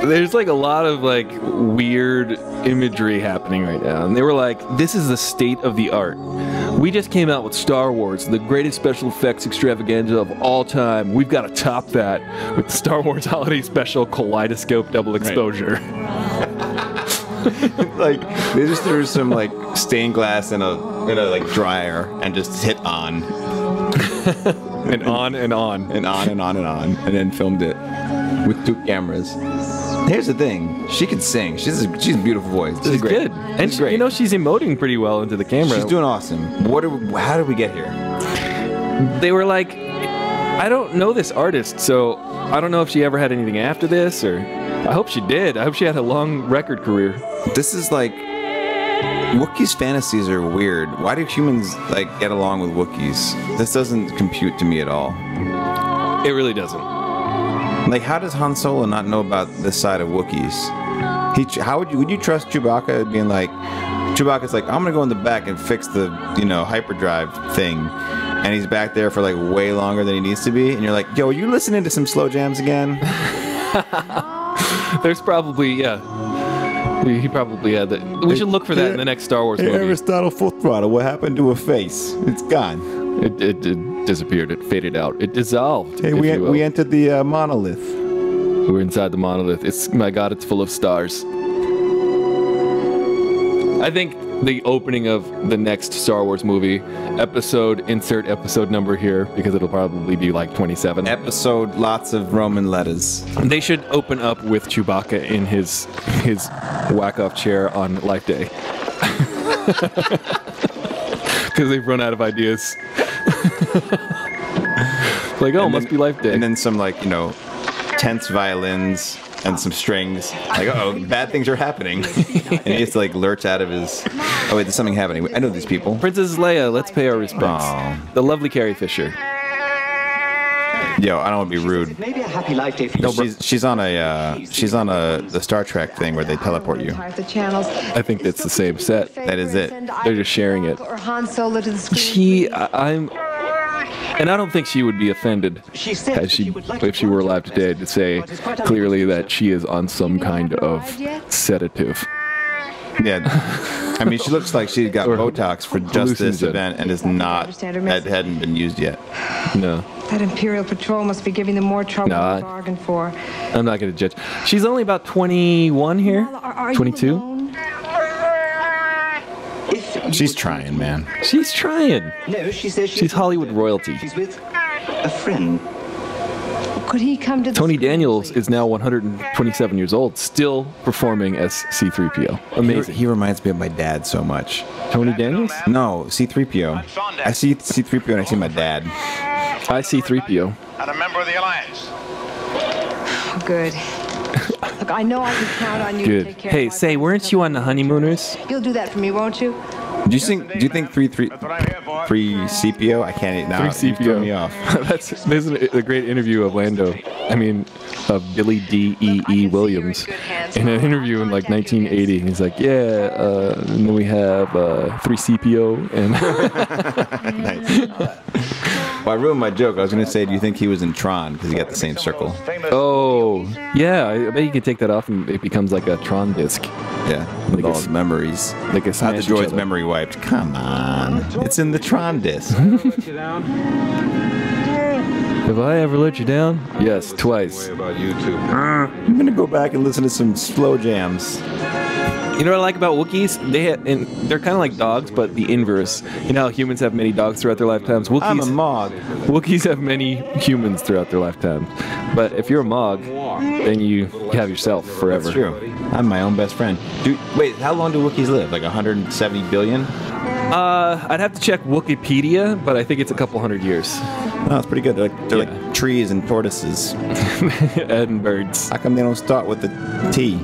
There's like a lot of like weird imagery happening right now. And they were like, this is the state of the art. We just came out with Star Wars, the greatest special effects extravaganza of all time. We've got to top that with the Star Wars Holiday Special Kaleidoscope Double Exposure. Right. Like, they just threw some like stained glass in a like dryer and just hit on. and on and on. And on and on and on. And then filmed it with 2 cameras. Here's the thing. She can sing. She's a beautiful voice. This is great. Good. And great. You know, she's emoting pretty well into the camera. She's doing awesome. How did we get here? They were like, I don't know this artist, so I don't know if she ever had anything after this, or I hope she did. I hope she had a long record career. This is like, Wookiees' fantasies are weird. Why do humans like get along with Wookiees? This doesn't compute to me at all. It really doesn't. Like, how does Han Solo not know about this side of Wookiees? Would you trust Chewbacca being like, Chewbacca's like, I'm gonna go in the back and fix the, hyperdrive thing, and he's back there for like way longer than he needs to be, and you're like, yo, are you listening to some slow jams again? There's probably, yeah. He probably had that. We should look for that in the next Star Wars movie. Aristotle Full Throttle, what happened to a face? It's gone. It disappeared. It faded out. It dissolved. Hey, we entered the monolith. We're inside the monolith. My God, it's full of stars. I think the opening of the next Star Wars movie, insert episode number here, because it'll probably be like 27. Episode, lots of Roman letters. They should open up with Chewbacca in his whack-off chair on Life Day. Because they've run out of ideas. Like, oh, must be Life Day. And then some, like, tense violins and some strings. Like, uh-oh, bad things are happening. And he has to, like, lurch out of his... Oh, wait, there's something happening. I know these people. Princess Leia, let's pay our respects. Oh. The lovely Carrie Fisher. Yo, I don't want to be rude. Maybe a happy life day for No, she's on the Star Trek thing where they teleport you. I think that's the same set. That is it. They're just sharing it. And I don't think she would be offended if she were alive today to say clearly that she is on some kind of sedative. Yeah. I mean, she looks like she got Botox for just this hallucinogen. event and is not. It hadn't been used yet. No. That Imperial Patrol must be giving them more trouble Nah. than they bargained for. I'm not going to judge. She's only about 21 here. Are you 22. alone? She's trying, man. She's trying. No, she says She's Hollywood royalty. she's with a friend. Could he come to the Tony school, Daniels please? is now 127 years old, still performing as C-3PO. Amazing. He reminds me of my dad so much. Tony Daniels? No, C-3PO. I see C-3PO and I see my dad. I see 3PO. And a member of the Alliance. Oh, good. Look, I know I can count on you to take Good. care Hey, of my say, friends weren't you on the honeymooners? You'll do that for me, won't you? Do you think 3CPO? I can't now. 3CPO. You threw me off. There's a great interview of Billy D.E.E. Williams in an interview in like 1980. He's like, yeah, and then we have 3CPO and Nice. Well, I ruined my joke. I was going to say, do you think he was in Tron because he got the same circle? oh yeah, I bet you can take that off and it becomes like a Tron disc. Yeah, with all his memories. Like a How the droid's memory wiped. Come on, it's in the Tron disc. Have I ever let you down? Yes, twice. About YouTube. I'm gonna go back and listen to some slow jams. You know what I like about Wookiees? They're kind of like dogs, but the inverse. You know how humans have many dogs throughout their lifetimes? I'm a Mog. Wookiees have many humans throughout their lifetime. But if you're a Mog, then you have yourself forever. That's true. I'm my own best friend. Wait, how long do Wookiees live? Like 170 billion? I'd have to check Wikipedia, but I think it's a couple hundred years. Oh, that's pretty good. They're like trees and tortoises. And birds. How come they don't start with the T?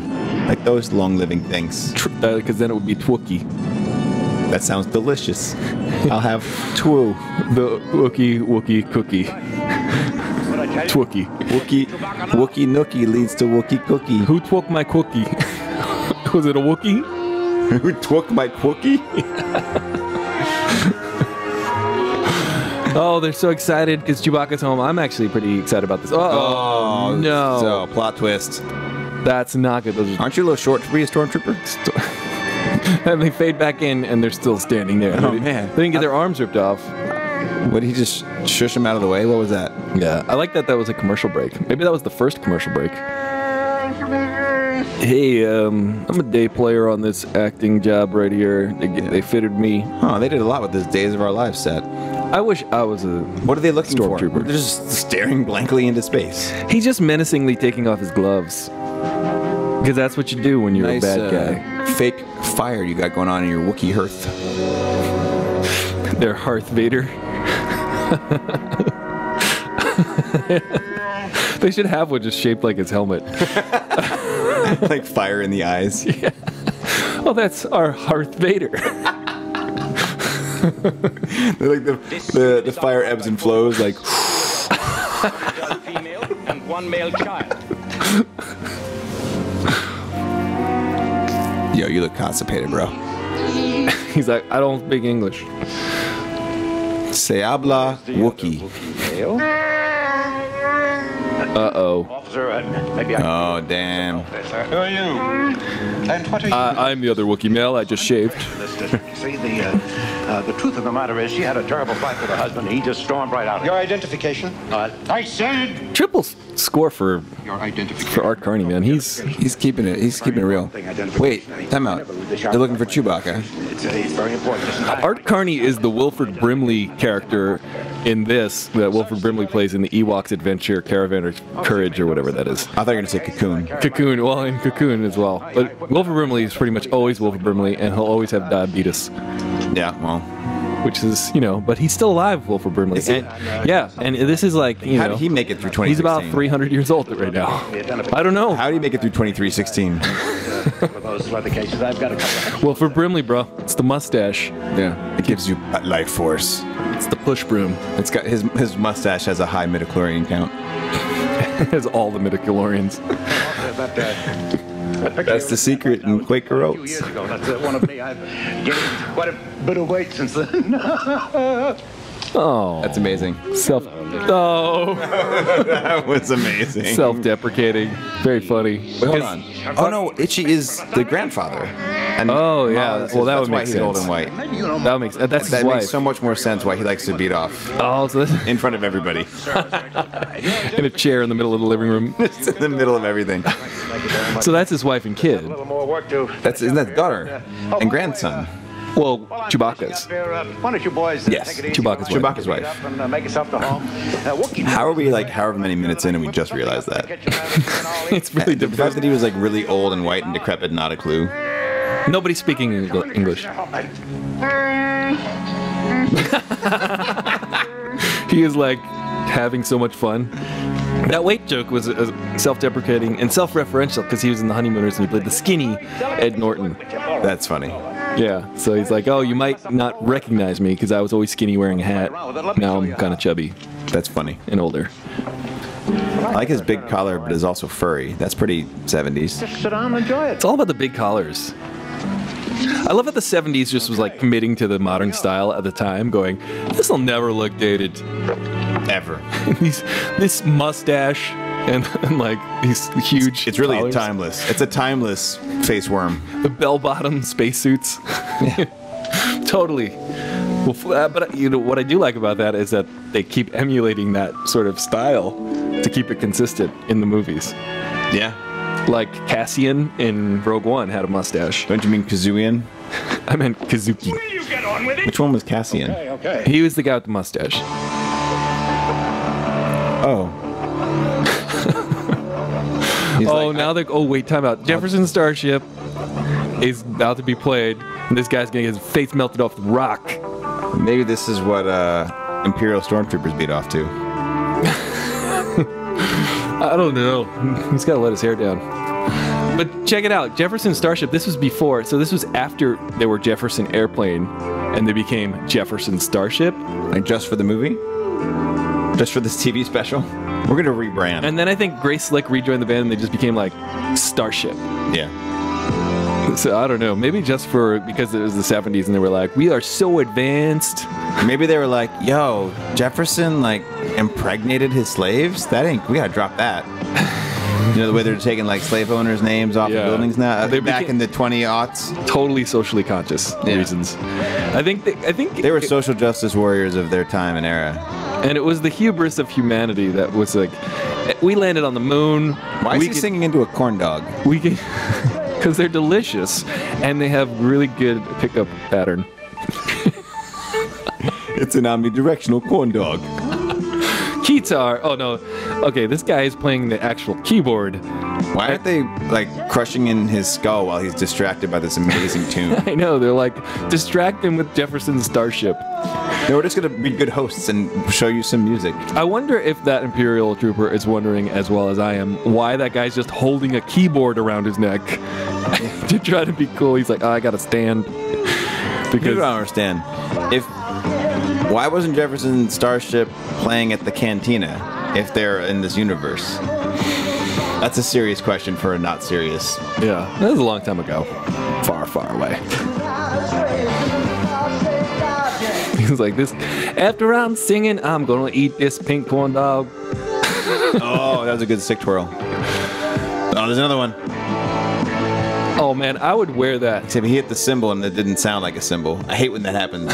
Like those long-living things. Because then it would be Twookie. That sounds delicious. I'll have Twoo. The Wookie cookie. Twookie. Wookie Nookie leads to Wookie Cookie. Who twook my cookie? Was it a Wookie? Who twook my Wookie? Oh, they're so excited because Chewbacca's home. I'm actually pretty excited about this. Oh, no. So, plot twist. That's not good. Aren't you a little short to be a stormtrooper? And they fade back in, and they're still standing there. Oh, man. They didn't get their arms ripped off. Would he just shush him out of the way? What was that? Yeah, I like that was a commercial break. Maybe that was the first commercial break. Hey, I'm a day player on this acting job right here. They fitted me. Oh, they did a lot with this Days of Our Lives set. I wish I was a What are they looking for? stormtrooper. They're just staring blankly into space. He's just menacingly taking off his gloves. Because that's what you do when you're Nice, a bad guy. Fake fire you got going on in your Wookiee hearth. They're Hearth Vader. They should have one just shaped like his helmet. Like fire in the eyes. Yeah. Oh, that's our Hearth Vader. They're like the fire ebbs and flows like female and one male child. Yo, you look constipated, bro. He's like, I don't speak English. Se habla Wookiee. Uh-oh. Officer, maybe I Oh, damn. Who are you? And what are you? I'm the other Wookiee male. I just shaved. See, the truth of the matter is she had a terrible fight with her husband. He just stormed right out. Your identification? I said Triple score for your identification. Art Carney, man. He's keeping it. He's keeping it real. Wait, time out. They're looking for Chewbacca. It's very important. Art Carney is the Wilford Brimley character in this that Wilford Brimley plays in the Ewoks Adventure Caravan or Courage or whatever that is. I thought you were gonna say Cocoon. Cocoon, well, in Cocoon as well. But Wilford Brimley is pretty much always Wilford Brimley, and he'll always have diabetes. Yeah, well. Which is, but he's still alive, Wilford Brimley. Is he? Yeah, and this is like, How did he make it through 2016? He's about 300 years old right now. I don't know. How did he make it through 2316? For those leather cases, I've got a couple. Wilford Brimley, bro. It's the mustache. Yeah, it gives you life force. It's the push broom. It's got his mustache has a high midichlorian count. It has all the midichlorians. That's the secret in Quaker Oats. 2 years ago, that's one of me. I've gained quite a bit of weight since then. Oh, That's amazing. That was amazing. Self-deprecating. Very funny. Wait, hold on. Oh no, Itchy is the grandfather. And Oh, yeah. Molly says Well, that that's would why make he's old sense. and white. That makes that's his That wife. makes so much more sense why he likes to beat off Oh, so this, in front of everybody. in a chair in the middle of the living room. It's in the middle of everything. So that's his wife and kid. A little more work to. Isn't that daughter and grandson? Well, Chewbacca's. Why don't you boys Yes, take it easy? Chewbacca's wife. Chewbacca's wife. Up and make yourself to home. Wookiee. How are we like however many minutes in and we just realized that? It's really The fact that he was like really old and white and decrepit, not a clue. Nobody's speaking English. He is like having so much fun. That weight joke was self-deprecating and self-referential because he was in The Honeymooners and he played the skinny Ed Norton. That's funny. Yeah, so he's like, oh, you might not recognize me because I was always skinny wearing a hat. Now I'm kind of chubby That's funny. and older. I like his big collar, but is also furry. That's pretty 70s. Just sit down and enjoy it. It's all about the big collars. I love how the 70s just was like committing to the modern style at the time, going, this will never look dated. Ever. This mustache and like these huge It's really collars. timeless. It's a timeless face worm. The bell-bottom spacesuits. Totally. Well, but you know what I do like about that is that they keep emulating that sort of style to keep it consistent in the movies. Yeah. Like Cassian in Rogue One had a mustache. Don't you mean Kazuian? I meant Kazuki. Which one was Cassian? Okay. He was the guy with the mustache. Oh. He's Oh, like, now they're. Oh, wait, time out. Jefferson Starship is about to be played, and this guy's gonna get his face melted off the rock. maybe this is what Imperial Stormtroopers beat off to. I don't know. He's gotta let his hair down. But check it out. Jefferson Starship, this was before, so this was after they were Jefferson Airplane, and they became Jefferson Starship. Like just for the movie? Just for this TV special? We're gonna rebrand. And then I think Grace Slick rejoined the band, and they just became like Starship. Yeah. So I don't know. Maybe just because it was the 70s, and they were like, we are so advanced. Maybe they were like, yo, Jefferson like impregnated his slaves? We gotta drop that. You know the way they're taking like slave owners' names off Yeah. of buildings now? They Back became- in the 20-aughts? Totally socially conscious reasons. I think They were social justice warriors of their time and era. and it was the hubris of humanity that was like, we landed on the moon. Why is he singing into a corn dog? We can, because they're delicious and they have really good pickup pattern. It's an omnidirectional corn dog. Guitar. Oh no. Okay, this guy is playing the actual keyboard. Why aren't they like crushing in his skull while he's distracted by this amazing tune? I know, they're like, distract him with Jefferson Starship. No, we're just gonna be good hosts and show you some music. I wonder if that Imperial Trooper is wondering, as well as I am, why that guy's just holding a keyboard around his neck to try to be cool. He's like, oh, I gotta stand. Because I Because don't understand. Why wasn't Jefferson Starship playing at the cantina if they're in this universe? That's a serious question for a not serious. yeah, that was a long time ago. Far, far away. He's like, this. After I'm singing, I'm gonna eat this pink corn dog. Oh, that was a good stick twirl. Oh, there's another one. Oh man, I would wear that. Except he hit the cymbal and it didn't sound like a cymbal. I hate when that happens.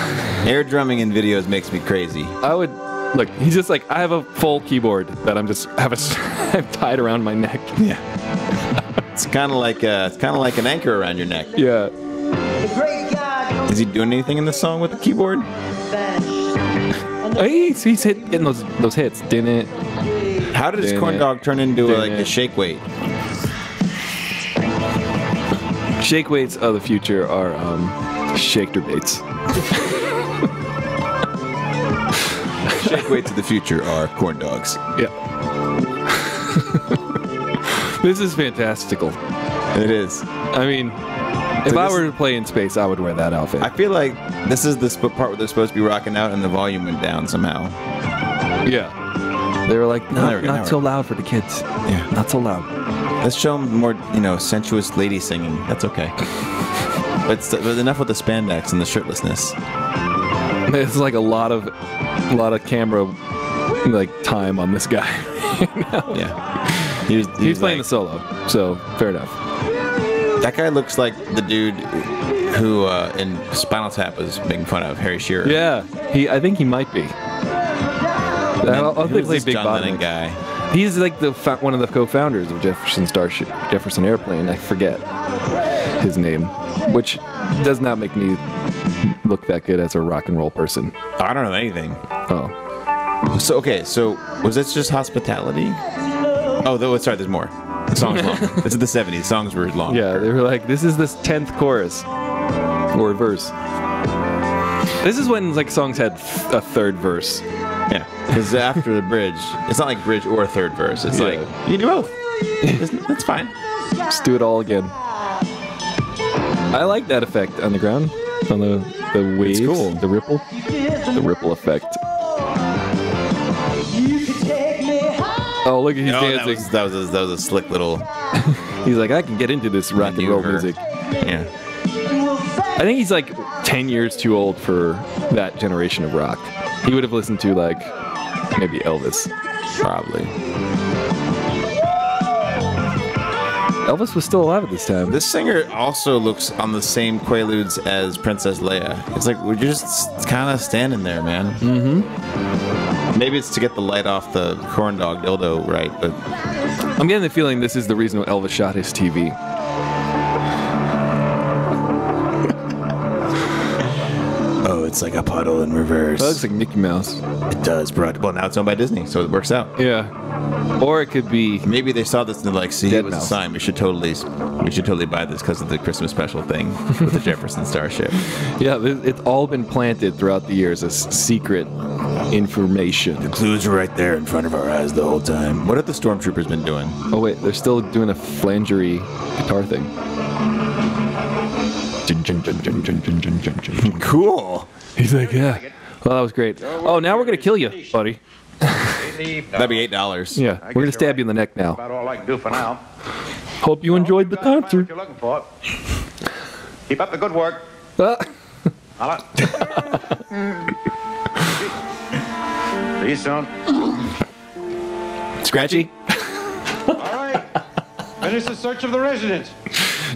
Air drumming in videos makes me crazy. I would. Look, he's just like, I have a full keyboard that I've tied around my neck. Yeah. It's kind of like an anchor around your neck. Yeah. Is he doing anything in the song with the keyboard? He's getting those hits, didn't it? How did his corn dog turn into like a shake weight? Shake weights of the future are shaker baits. Shake weights of the future are corn dogs. Yeah. This is fantastical. It is. I mean, if I were to play in space, I would wear that outfit. I feel like this is the part where they're supposed to be rocking out and the volume went down somehow. Yeah. They were like, no, not so loud for the kids. Yeah. Not so loud. Let's show them more, sensuous lady singing. That's okay. But enough with the spandex and the shirtlessness. It's like a lot of camera like time on this guy. Yeah. He's He's playing the solo, so fair enough. That guy looks like the dude who in Spinal Tap was making fun of, Harry Shearer. Yeah, I think he might be. I'll Who's play this Big John Bottom Lennon guy? He's like one of the co-founders of Jefferson Airplane. I forget his name, which does not make me look that good as a rock and roll person. I don't know anything. Oh. So was this just Hospitality? Oh, sorry, there's more. The song's long. This is the 70s. The songs were long. Yeah, they were like, this is this 10th chorus or verse. This is when like songs had a third verse. Yeah, because after the bridge, it's not like bridge or a third verse. It's like you can do both. That's fine. Just do it all again. I like that effect on the ground, on the waves, cool. the ripple effect. Oh, look at he's dancing. That was a slick little. He's like, I can get into this rock and roll music. Yeah. I think he's like 10 years too old for that generation of rock. He would have listened to like maybe Elvis, probably. Elvis was still alive at this time. This singer also looks on the same quaaludes as Princess Leia. It's like we're just kind of standing there, man. Mm-hmm. Maybe it's to get the light off the corn dog dildo, right? But I'm getting the feeling this is the reason why Elvis shot his TV. oh, it's like a puddle in reverse. That looks like Mickey Mouse. It does, bro. Well, now it's owned by Disney, so it works out. Yeah. Or it could be. Maybe they saw this and they're like, see, it was Mouse. a sign. We should totally buy this because of the Christmas special thing with the Jefferson Starship. Yeah, it's all been planted throughout the years as secret information. The clues are right there in front of our eyes the whole time. What have the stormtroopers been doing? Oh wait, they're still doing a flangery guitar thing. Cool. He's like, yeah. Well, that was great. Oh, now we're gonna kill you, buddy. That'd be $8. Yeah, we're gonna stab you in the neck now. About all I can do for now. Hope you enjoyed the concert. What you're looking for. Keep up the good work. See you soon. Scratchy. All right. Finish the search of the residence.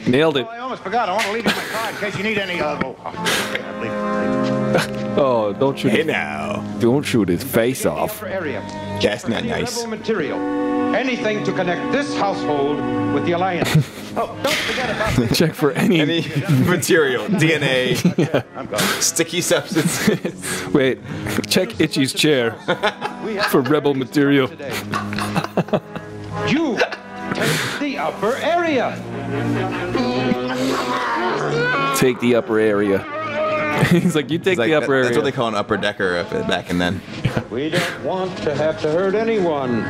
Nailed it. Oh, I almost forgot. I want to leave you my card in case you need any. Oh, don't shoot. Hey now. Don't shoot his face off. That's not nice. Rebel material. Anything to connect this household with the Alliance. Oh, don't forget about the Check for any material, DNA, yeah. sticky substance. Wait, check Itchy's chair for rebel material. You take the upper area. Take the upper area. He's like, you take the upper area. That's what they call an upper decker back in then. We don't want to have to hurt anyone.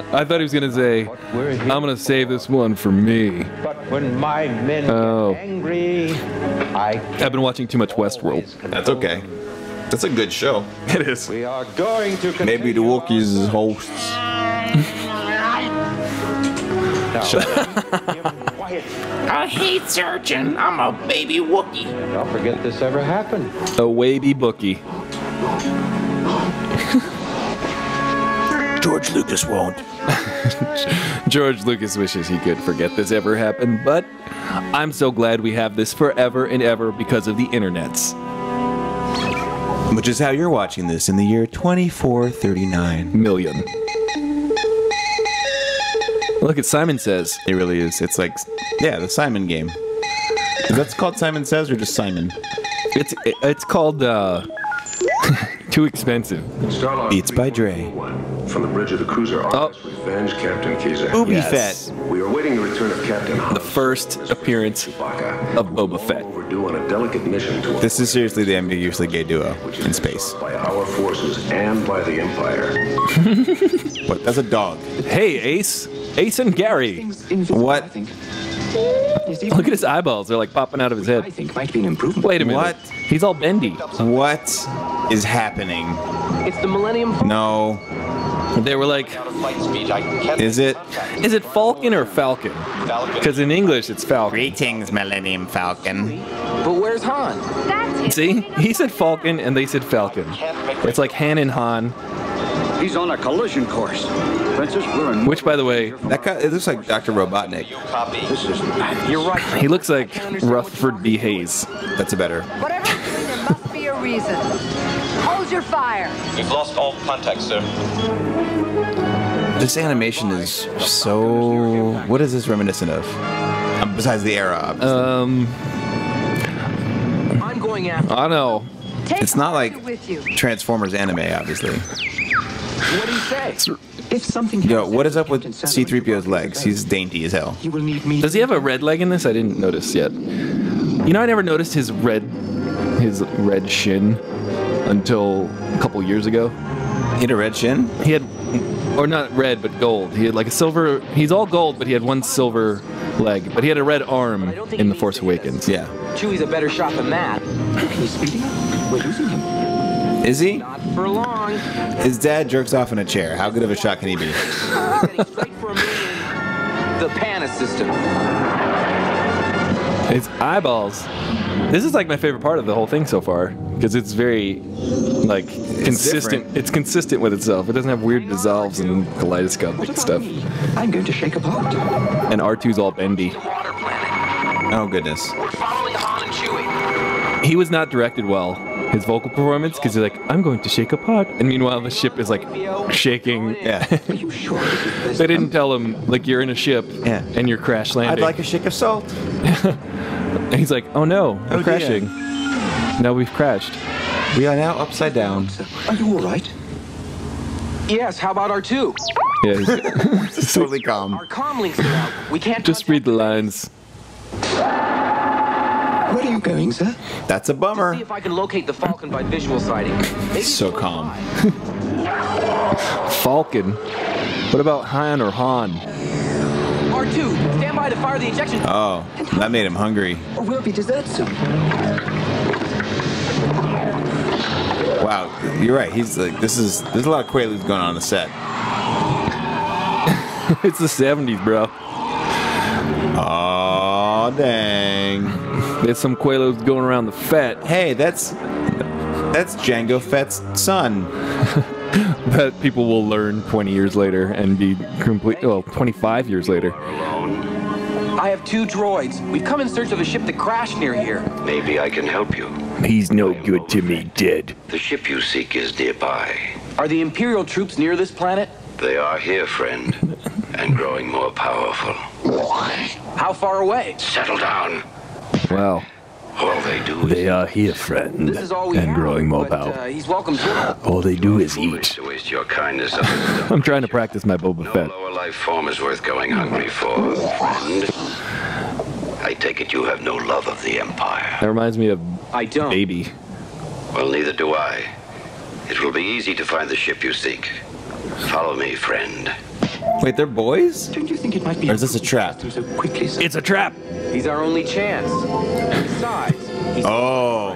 I thought he was gonna say, I'm gonna save this one for me. But when my men get angry, I've been watching too much Westworld. That's okay. That's a good show. It is. We are going to maybe the Wookiees is hosts. I hate searching. I'm a baby Wookiee. Don't forget this ever happened. A wavy bookie. George Lucas won't. George Lucas wishes he could forget this ever happened, but I'm so glad we have this forever and ever because of the internets. Which is how you're watching this in the year 2439 million. Look at Simon Says. It really is. It's like, yeah, the Simon game. Is that called Simon Says or just Simon? It's called Too Expensive. Beats by Dre. From the bridge of the cruiser Revenge, Captain Kazak. Boba Fett. We are awaiting the return of Captain The first appearance of Boba Fett. Overdue on a delicate mission to This is seriously the ambiguously gay duo in space. by our forces and by the Empire. What? That's a dog. Hey, Ace. Ace and Gary. What? Look at his eyeballs. They're like popping out of his head. I think might be an improvement. Wait a minute. What? He's all bendy. What is happening? It's the Millennium Falcon. No. They were like, Is it? is it Falcon or Falcon? Because in English it's Falcon. Greetings, Millennium Falcon. But where's Han? See? He said Falcon and they said Falcon. It's like Han and Han. He's on a collision course. Princess, we're in... Which, by the way, That guy, it looks like Dr. Robotnik. This is... You're right. he looks like Rutherford B. Hayes. That's a better. Whatever the reason, there must be a reason. Hold your fire. We've lost all contact, sir. This animation is so. What is this reminiscent of? Besides the era, obviously. I'm going after. I know. It's not like With you. Transformers anime, obviously. What do you say? If something... Yo, what is up with C-3PO's legs? He's dainty as hell. You will need me... Does he have a red leg in this? I didn't notice yet. You know, I never noticed his red shin until a couple years ago. He had a red shin? He had, or not red, but gold. He had like a silver. He's all gold, but he had one silver leg. But he had a red arm in The Force Awakens. Yeah. Chewie's a better shot than that. He's speeding up. We're losing him. Is he? Not for long. His dad jerks off in a chair. How good of a shot can he be? Heading straight for a million. The Pana system. His eyeballs. This is like my favorite part of the whole thing so far because it's very like consistent. different. It's consistent with itself. It doesn't have weird dissolves and kaleidoscopic stuff. I'm going to shake apart. And R2's all bendy. Oh, goodness. We're following Han and Chewie. He was not directed well. His vocal performance, because he's like, I'm going to shake a pot. And meanwhile, the ship is like shaking. Yeah. Are you sure this is the best? They didn't tell him, like, you're in a ship Yeah. and you're crash landing. I'd like a shake of salt. And he's like, oh no, we're Oh, crashing. No, we've crashed. We are now upside down. Are you all right? Yes, how about R2? Yeah, he's- It's totally calm. Our comm links are out. We can't just read the lines. Where are you going, sir? That's a See bummer. if I can locate the Falcon by visual sighting. Maybe So close calm. by. Falcon. What about Han or Han? R2, stand by to fire the injection. Oh, that made him hungry. Or we'll be dessert soon. Wow, you're right. He's like, there's a lot of Quaaludes going on the set. It's the 70s, bro. Oh, dang. There's some Quaaludes going around the Fett. Hey, that's Jango Fett's son. That people will learn 20 years later and be complete. Well, 25 years later. I have 2 droids. We've come in search of a ship that crashed near here. Maybe I can help you. He's no good to me, dead. The ship you seek is nearby. Are the Imperial troops near this planet? They are here, friend, and growing more powerful. How far away? Settle down. Wow. All they do is They are here, friend, This is all we and have, growing more but, power. he's welcome to it. All they do is foolish eat. to waste your kindness on this I'm trying to practice my Boba No Fett. lower life form is worth going hungry for, friend. I take it you have no love of the Empire. That reminds me of I don't. Baby. Well, neither do I. It will be easy to find the ship you seek. Follow me, friend. Wait, they're boys? Don't you think it might be... Or is this a trap? So quickly, sir? It's a trap. He's our only chance. Besides, he's Oh.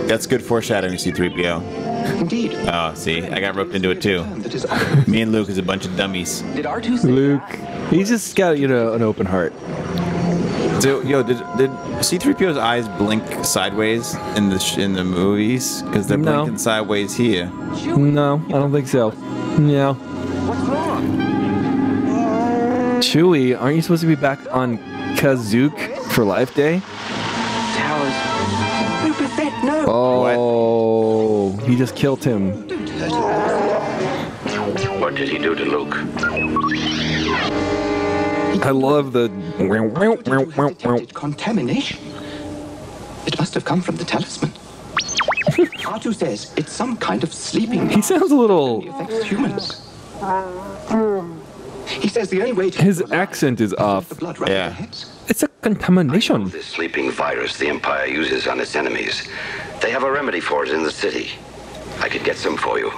That's good foreshadowing, C-3PO. Indeed. Oh, see, I got roped into it too. That is Me and Luke is a bunch of dummies. Did R2 say Luke. He's just got, you know, an open heart. So, yo, did C-3PO's eyes blink sideways in the movies? Because they're No. blinking sideways here. No, I don't think so. No. What's wrong? Chewie, aren't you supposed to be back on Kazook for Life Day? Towers. Boba Fett, no! Oh, he just killed him. Don't hurt her. What did he do to Luke? I love the. Detected contamination. It must have come from the talisman. R2 says it's some kind of sleeping He sounds a little. affects humans. He says the only way to His accent is off. the blood right Yeah. in their heads. It's a contamination. This sleeping virus the Empire uses on its enemies. They have a remedy for it in the city. I could get some for you.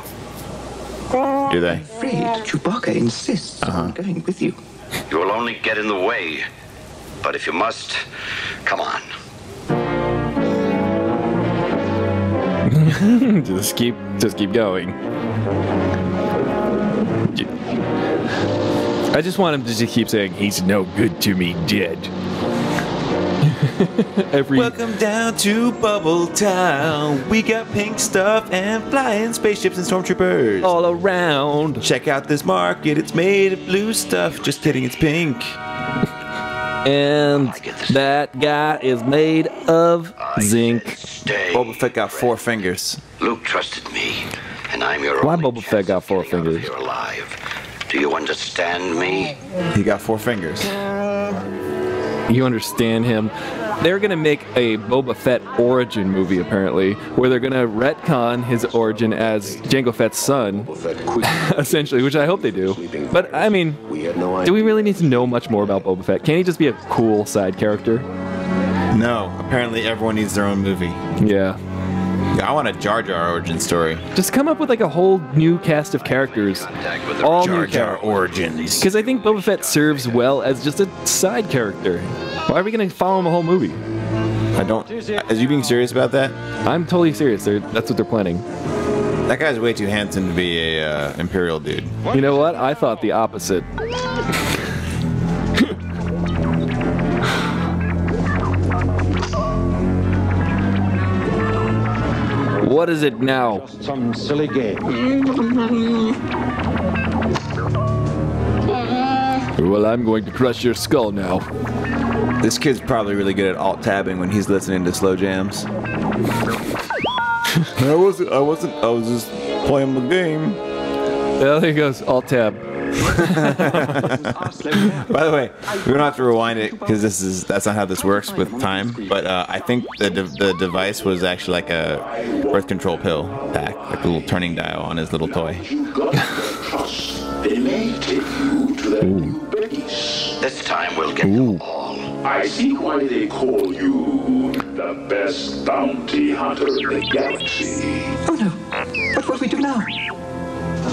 Do they? Afraid Chewbacca insists on going with you. You will only get in the way. But if you must, come on. just keep going. I just want him to just keep saying he's no good to me, dead. Welcome down to Bubble Town. We got pink stuff and flying spaceships and stormtroopers all around. Check out this market. It's made of blue stuff. Just kidding, it's pink. And that guy is made of zinc. Boba Fett got 4 fingers. Luke trusted me, and I'm your Why only Boba Fett got 4 fingers? You're alive. Do you understand me? He got 4 fingers. You understand him? They're going to make a Boba Fett origin movie, apparently, where they're going to retcon his origin as Jango Fett's son, essentially, which I hope they do. But, I mean, do we really need to know much more about Boba Fett? Can't he just be a cool side character? No. Apparently everyone needs their own movie. Yeah. I want a Jar Jar origin story. Just come up with like a whole new cast of characters. All Jar new Jar origins. Because I think Boba Fett serves well as just a side character. Why are we going to follow him a whole movie? I don't... Is you being serious about that? I'm totally serious. That's what they're planning. That guy's way too handsome to be a Imperial dude. You know what? I thought the opposite. What is it now? Some silly game. Well, I'm going to crush your skull now. This kid's probably really good at alt-tabbing when he's listening to slow jams. I was just playing the game. Well, there he goes, alt-tab. By the way, we don't have to rewind it because that's not how this works with time. But I think the device was actually like a birth control pill pack, like a little turning dial on his little toy. They may take you to their new base. This time we'll get them all. I see why they call you the best bounty hunter in the galaxy. Oh no! But what do we do now?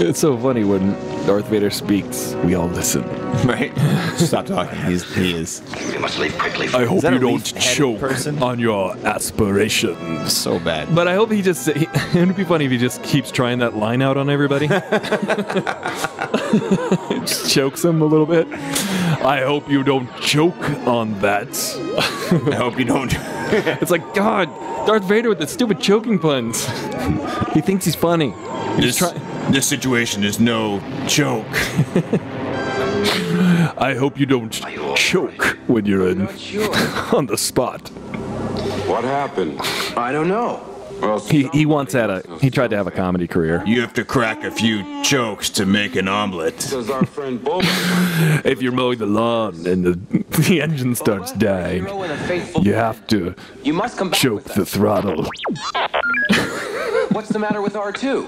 It's so funny when Darth Vader speaks, we all listen. Right? Stop talking. He is. We must leave quickly. I hope you don't choke on your aspirations. So bad. But I hope he just... It would be funny if he just keeps trying that line out on everybody. Just chokes him a little bit. I hope you don't choke on that. I hope you don't. It's like, God, Darth Vader with the stupid choking puns. He thinks he's funny. This situation is no joke. I hope you don't choke when you're on the spot. What happened? I don't know. Well, He once had he tried to have a comedy career. You have to crack a few jokes to make an omelet. Does our friend Boba... If you're mowing the lawn and the engine starts dying, you have to choke the throttle. What's the matter with R2?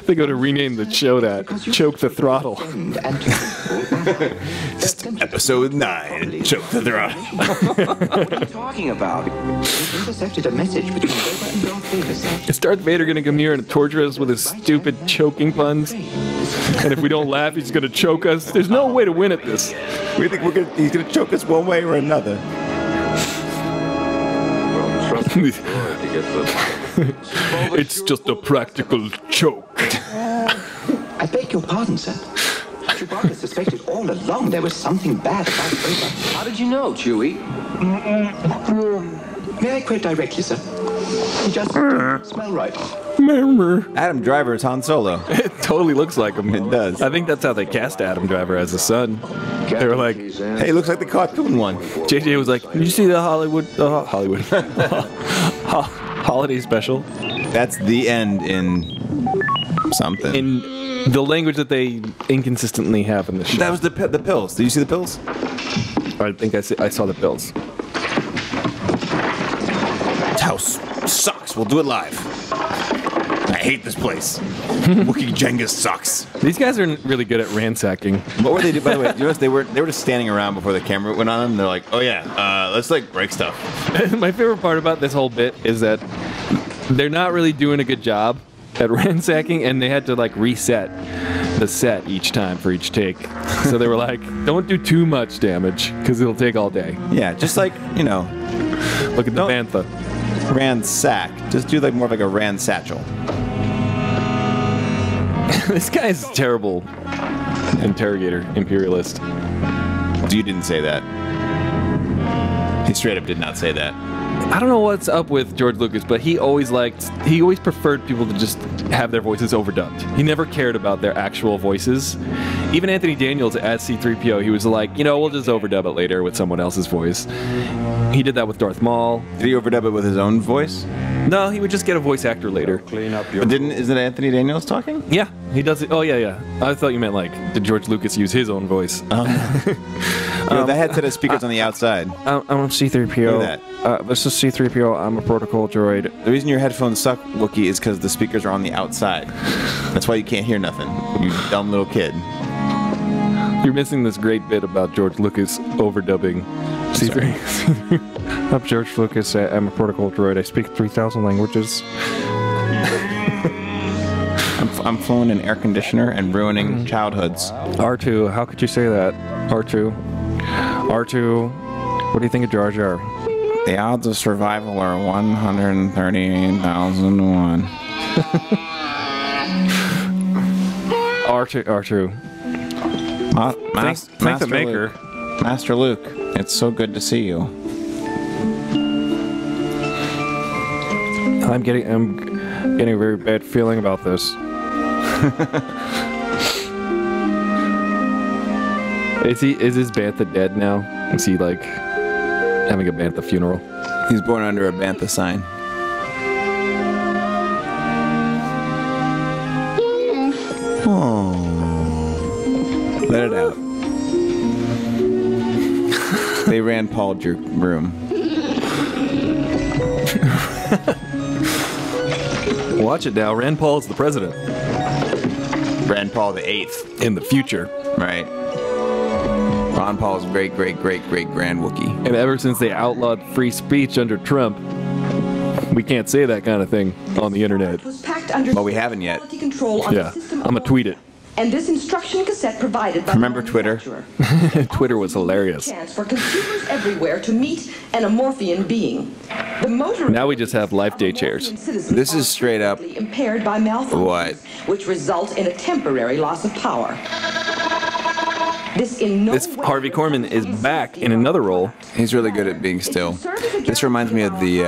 They go to rename the show that Choke the Throttle. Just episode 9, Choke the Throttle. What are you talking about? We've intercepted a message between Boba and Darth Vader. Is Darth Vader gonna come here and torture us with his stupid choking puns? And if we don't laugh, he's gonna choke us? There's no way to win at this. We think he's gonna choke us one way or another. It's just a practical choke. I beg your pardon, sir. Chewbacca suspected all along there was something bad about Boba. How did you know, Chewie? May I quote directly, sir? He just didn't smell right. Adam Driver is Han Solo. It totally looks like him. It does. I think that's how they cast Adam Driver as a son. They were like, hey, looks like the cartoon one. JJ was like, did you see the holiday special? That's the end in something. In the language that they inconsistently have in the show. That was the pills. Did you see the pills? I think I saw the pills. This house sucks. We'll do it live. I hate this place. Wookiee Jenga sucks. These guys are really good at ransacking. What were they doing? By the way, you notice they were just standing around before the camera went on them. They're like, oh yeah, let's like break stuff. My favorite part about this whole bit is that they're not really doing a good job at ransacking, and they had to like reset the set each time for each take. So they were like, don't do too much damage because it'll take all day. Yeah, just like, you know, look at the bantha. Ransack. Just do like more of like a ransatchel. This guy's terrible. Interrogator, imperialist. You didn't say that. He straight up did not say that. I don't know what's up with George Lucas, but he always preferred people to just have their voices overdubbed. He never cared about their actual voices. Even Anthony Daniels as C-3PO, he was like, we'll just overdub it later with someone else's voice. He did that with Darth Maul. Did he overdub it with his own voice? No, he would just get a voice actor later. But isn't it Anthony Daniels talking? Yeah, he does it. Oh, yeah. I thought you meant did George Lucas use his own voice? The headset has speakers on the outside. I'm C-3PO. Look at that. This is C-3PO. I'm a protocol droid. The reason your headphones suck, Wookiee, is because the speakers are on the outside. That's why you can't hear nothing, you dumb little kid. You're missing this great bit about George Lucas overdubbing C-3. I'm George Lucas. I'm a protocol droid. I speak 3,000 languages. I'm fluent in air conditioner and ruining childhoods. R2, how could you say that? R2, what do you think of Jar Jar? The odds of survival are 138,001. R2. Thank the maker. Master Luke, it's so good to see you. I'm getting a very bad feeling about this. Is his Bantha dead now? Is he having a Bantha funeral? He's born under a Bantha sign. Oh. Let it out. They Rand Paul'd your room. Watch it now. Rand Paul is the president. Rand Paul the 8th. In the future. Right. Ron Paul's great grand Wookiee. And ever since they outlawed free speech under Trump, we can't say that kind of thing on the internet. Well, we haven't yet. Yeah, I'm gonna tweet it. And this instruction cassette provided by Remember Twitter? Twitter was hilarious. Chance for consumers everywhere to meet an amorphian being. The motor now we just have Life Day chairs. This is straight up impaired by malfunctions, what? Which result in a temporary loss of power. This Harvey Korman is back in another role. He's really good at being still. This reminds me of the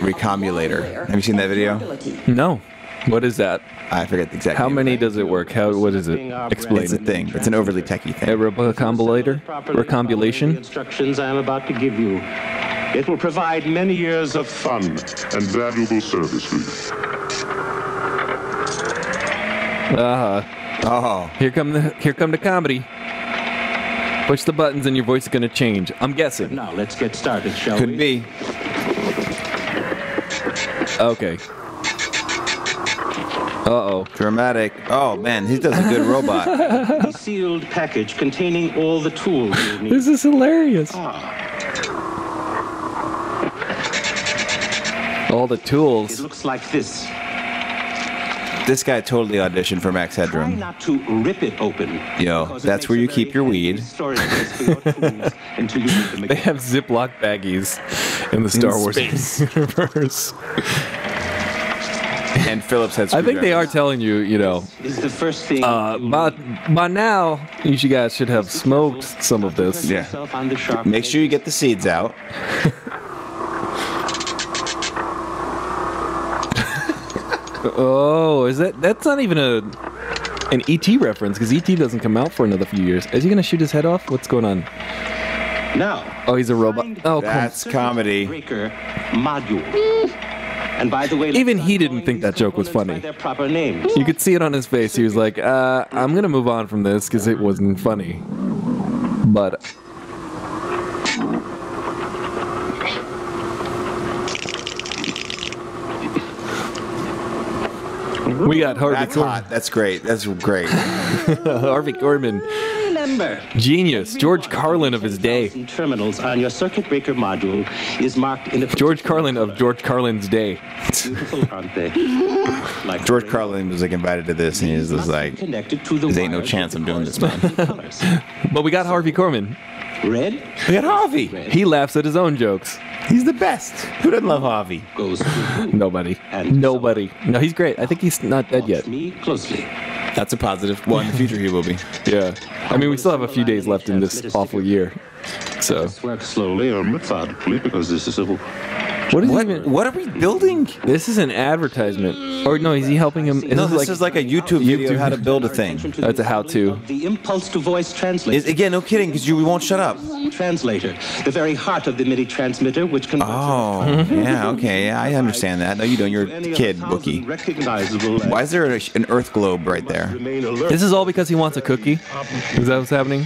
Recombulator. Have you seen that video? No. What is that? I forget the exact How name. many does it work? What is it? Explain. It's a thing. It's an overly techie thing. A recombulator? Recombulation? Instructions I am about to give you. It will provide many years of fun and valuable service for you. Oh. Here come the comedy. Push the buttons and your voice is gonna change. I'm guessing. Now let's get started, shall we? Could be. Okay. Uh-oh. Dramatic. Oh, man, he does a good robot. A sealed package containing all the tools you need. This is hilarious. All the tools. It looks like this. This guy totally auditioned for Max Headroom. Try not to rip it open. Yo, that's where you keep your weed. They have Ziploc baggies in the Star Wars universe. And Phillips had I think they are telling you, Is the first thing by now, you guys should have smoked some of this. Yeah. Make sure you get the seeds out. Oh, that's not even an E.T. reference, because E.T. doesn't come out for another few years. Is he going to shoot his head off? What's going on? Now. Oh, he's a robot. Oh, that's comedy. Breaker module. And by the way, even he didn't think that joke was funny. Their proper names. You could see it on his face. He was like, I'm going to move on from this because it wasn't funny. But we got Harvey That's Korman. hot. That's great. That's great. Harvey Korman. Remember, genius. George Carlin of his day. Terminals on your circuit breaker module is marked in a George Carlin of George Carlin's day. Beautiful, aren't they? Like George Carlin was invited to this, and he was just like, "There ain't no chance I'm doing this, man." But we got Harvey Korman. Red? We got Harvey. He laughs at his own jokes. He's the best. Who doesn't love Harvey? Goes Nobody. Nobody. No, he's great. I think he's not dead yet. Me closely. That's a positive. Well, in the future he will be. Yeah. I mean, we still have a few days left in this awful year. So. Work slowly or methodically because this is a... What are we building? This is an advertisement. Or no, is he helping him? This is like a YouTube video of how to build a thing. That's a how-to. The impulse to voice translator. Again, no kidding, because you won't shut up. Translator, the very heart of the MIDI transmitter, which converts. Oh, yeah, okay, yeah, I understand that. No, you don't. You're a kid, Wookie. Why is there an Earth globe right there? This is all because he wants a cookie. Is that what's happening?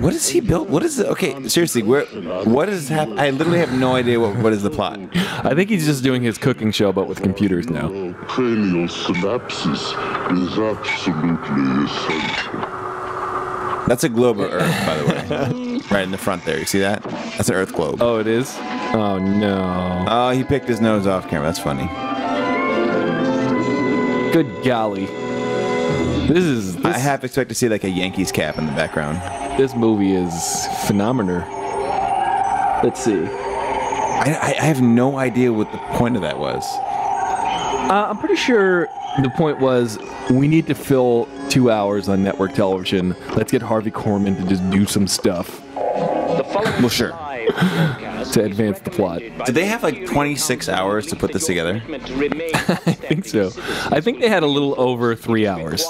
What has he built? What is it? Okay, seriously, what is happening? I literally have no idea what is the plot. I think he's just doing his cooking show, but with computers now. Cranial synapses is absolutely essential. That's a globe of Earth, by the way. Right in the front there. You see that? That's an Earth globe. Oh, it is? Oh, no. Oh, he picked his nose off camera. That's funny. Good golly. This I have to expect to see like a Yankees cap in the background. This movie is phenomenal. Let's see. I have no idea what the point of that was. I'm pretty sure the point was we need to fill 2 hours on network television. Let's get Harvey Korman to just do some stuff. Well, sure. To advance the plot. Did they have like 26 hours to put this together? I think so. I think they had a little over 3 hours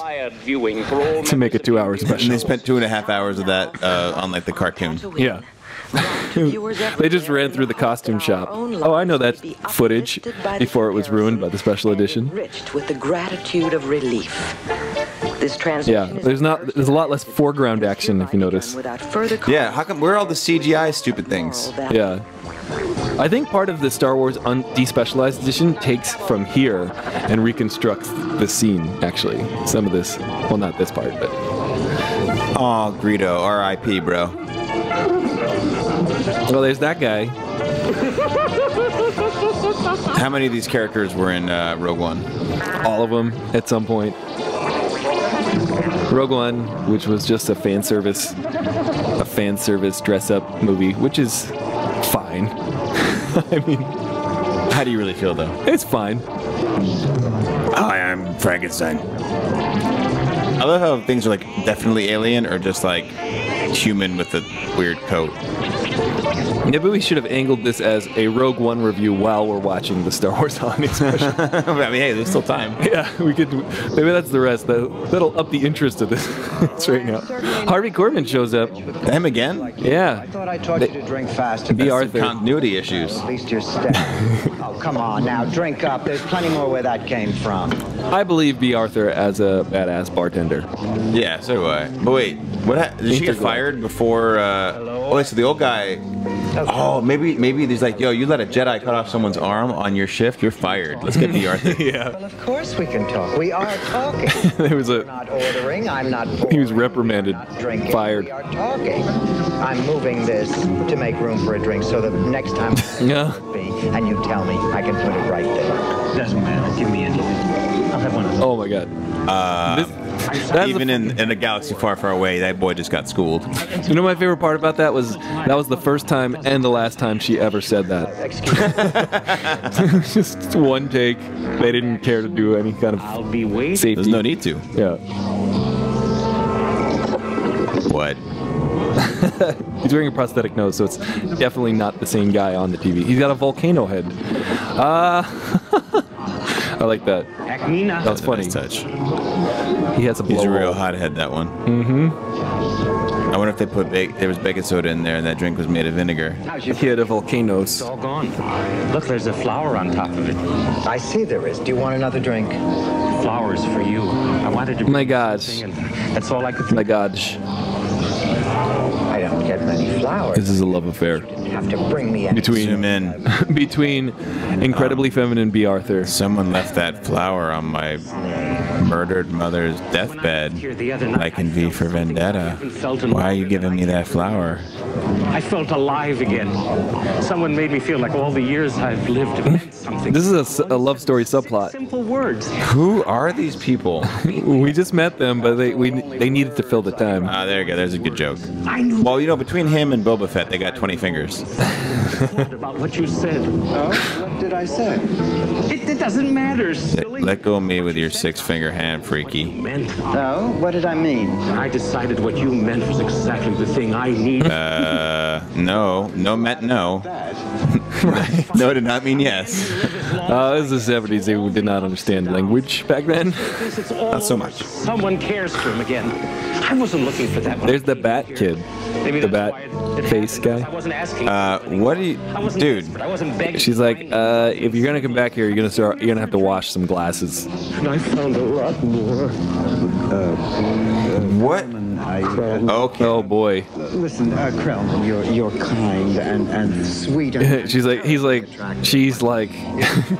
to make a 2 hour special. And they spent 2.5 hours of that on like the cartoon. Yeah. They just ran through the costume shop. Oh, I know that footage before it was ruined by the special edition. Enriched with the gratitude of relief. This yeah, there's a lot less foreground action if you notice. Yeah, how come where are all the CGI stupid things? Yeah. I think part of the Star Wars despecialized edition takes from here and reconstructs the scene, actually. Some of this, well, not this part, but... Oh, Greedo, R.I.P., bro. Well, there's that guy. How many of these characters were in Rogue One? All of them, at some point. Rogue One, which was just a fan service dress-up movie, which is fine. I mean, how do you really feel, though? It's fine. Hi, I'm Frankenstein. I love how things are like definitely alien or just like human with a weird coat. Maybe we should have angled this as a Rogue One review while we're watching the Star Wars Holiday Special. I mean, hey, there's still time. Yeah, we could. Maybe that's the rest. That'll up the interest of this right now. Harvey Korman shows up. Him again? Yeah. I thought I taught you to drink faster. B. Arthur. Continuity issues. At least you're steady. Oh, come on now, drink up. There's plenty more where that came from. I believe B. Arthur as a badass bartender. Yeah, so do I. But wait, did she get fired before? Oh, wait, so the old guy. Oh, maybe he's like, yo, you let a Jedi cut off someone's arm on your shift, you're fired. Let's get B. Arthur. Yeah. Well, of course we can talk. We are talking. There was We're not ordering. I'm not. He was reprimanded, fired. We are talking. I'm moving this to make room for a drink, so that next time. Yeah. And you tell me, I can put it right there. Doesn't matter. Give me any. I'll have one of those. Oh my God. Even in a galaxy far, far away, that boy just got schooled. You know, my favorite part about that was the first time and the last time she ever said that. Just one take. They didn't care to do any kind of safety. There's no need to. Yeah. What? He's wearing a prosthetic nose, so it's definitely not the same guy on the TV. He's got a volcano head. I like that. That's funny. Nice touch. He has a blow. He's a real hothead, that one. Mm-hmm. I wonder if they put there was baking soda in there and that drink was made of vinegar. He had a volcanoes. It's all gone. Look, there's a flower on top of it. I see there is. Do you want another drink? Flowers for you. I wanted to. My gosh. That's all I could. My gosh. I don't get many flowers. This is a love affair. You have to bring me in. Between incredibly feminine B. Arthur. Someone left that flower on my murdered mother's deathbed. Like in V for Vendetta. Why are you giving me that flower? I felt alive again. Someone made me feel like all the years I've lived meant something. This is a love story subplot. Simple words. Who are these people? We just met them, but they needed to fill the time. Ah, there you go. There's a good joke. Well, you know, between him and Boba Fett, they got 20 fingers. About what you said. Oh, what did I say? It doesn't matter, silly. Let go of me with your 6-finger hand. hand, freaky. No, what did I mean? I decided what you meant was exactly the thing I need. No meant no. Right. No did not mean yes. This is the 70s. They did not understand language back then. Not so much. Someone cares for him again. I wasn't looking for that. There's the bat kid. The bat face guy. I wasn't asking. What do you, dude? I wasn't begging. She's like, if you're gonna come back here, you're gonna have to wash some glasses. And I found a lot more. What? Okay. Oh boy. Listen, Krellman, you're kind and sweet. She's like,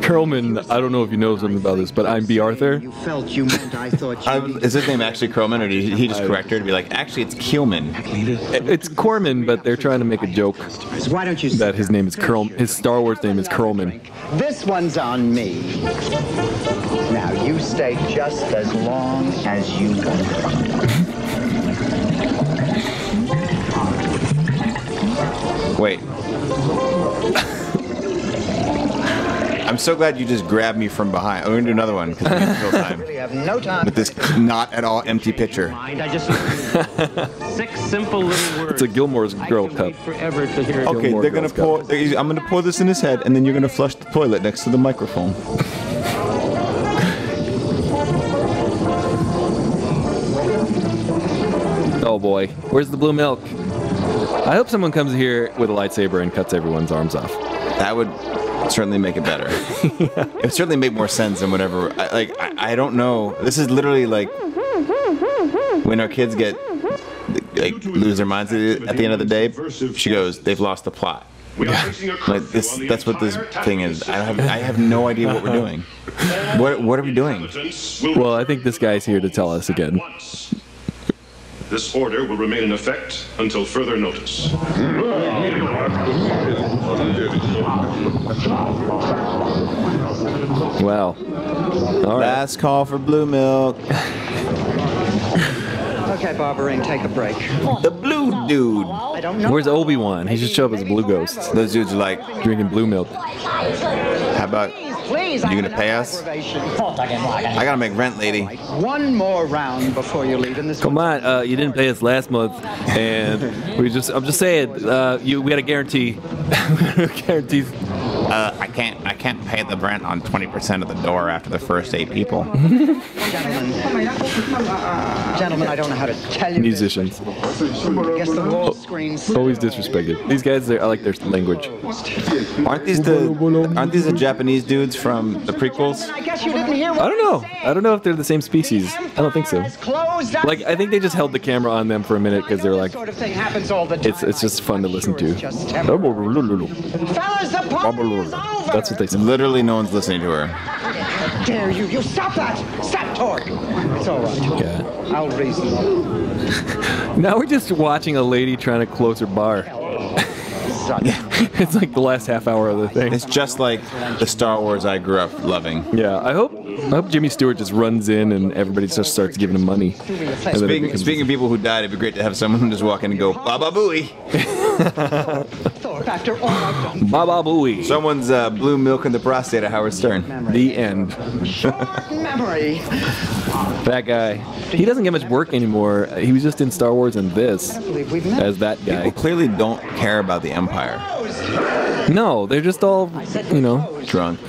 Curlman, I don't know if you know something about this, but I'm B. Arthur. You felt you meant I thought you. Is his name actually Curlman, or did he just correct her to be like, actually, it's Keelman? It's Corman, but they're trying to make a joke Why don't you that his name is Curlman. His Star Wars name is Curlman. This one's on me. Now you stay just as long as you want. Wait. I'm so glad you just grabbed me from behind. We're gonna do another one because we need to fill time. We have no time. With this not at all empty picture. I just 6 simple little words. It's a Gilmore's Girl cup. Forever to hear. Okay, Gilmore they're gonna Girls pour. I'm gonna pour this in his head, and then you're gonna flush the toilet next to the microphone. Oh boy, where's the blue milk? I hope someone comes here with a lightsaber and cuts everyone's arms off. That would certainly make it better. It would certainly make more sense than whatever. I don't know. This is literally like when our kids get lose their minds at the end of the day. She goes, "They've lost the plot." Like this. That's what this thing is. I have no idea what we're doing. What are we doing? Well, I think this guy's here to tell us again. This order will remain in effect until further notice. Wow. All right. Last call for blue milk. Okay, Barbara, take a break. The blue dude. I don't know. Where's Obi-Wan? He should show up as a blue ghost. Those dudes are like Drinking blue milk. How about you gonna pay us? I gotta make rent, lady. One more round before you leave in this. Come on, you didn't pay us last month, and I'm just saying, we had a guarantee. Guarantees. I can't pay the rent on 20% of the door after the first 8 people. Gentlemen, I don't know how to tell you. Musicians. Guess the wall screens. Always disrespected. These guys, I like their language. Aren't these the Japanese dudes from the prequels? I guess you didn't hear. I don't know. I don't know if they're the same species. I don't think so. Like, I think they just held the camera on them for a minute because they're like, Sort of thing happens all the time. it's just fun to listen to. Fellas, the party is over. That's what they said. Literally, no one's listening to her. How dare you? You stop that! Stop talk. It's all right. Yeah. I'll reason. Now we're just watching a lady trying to close her bar. It's like the last half hour of the thing. It's just like the Star Wars I grew up loving. Yeah, I hope Jimmy Stewart just runs in and everybody just starts giving him money. Speaking of people who died, it'd be great to have someone just walk in and go, Baba Booey. After all I've done. Baba Booey. Someone's blue milk in the prostate of Howard Stern. The end. Short memory. That guy. He doesn't get much work anymore. He was just in Star Wars and this as that guy. People clearly don't care about the Empire. No, they're just all, drunk.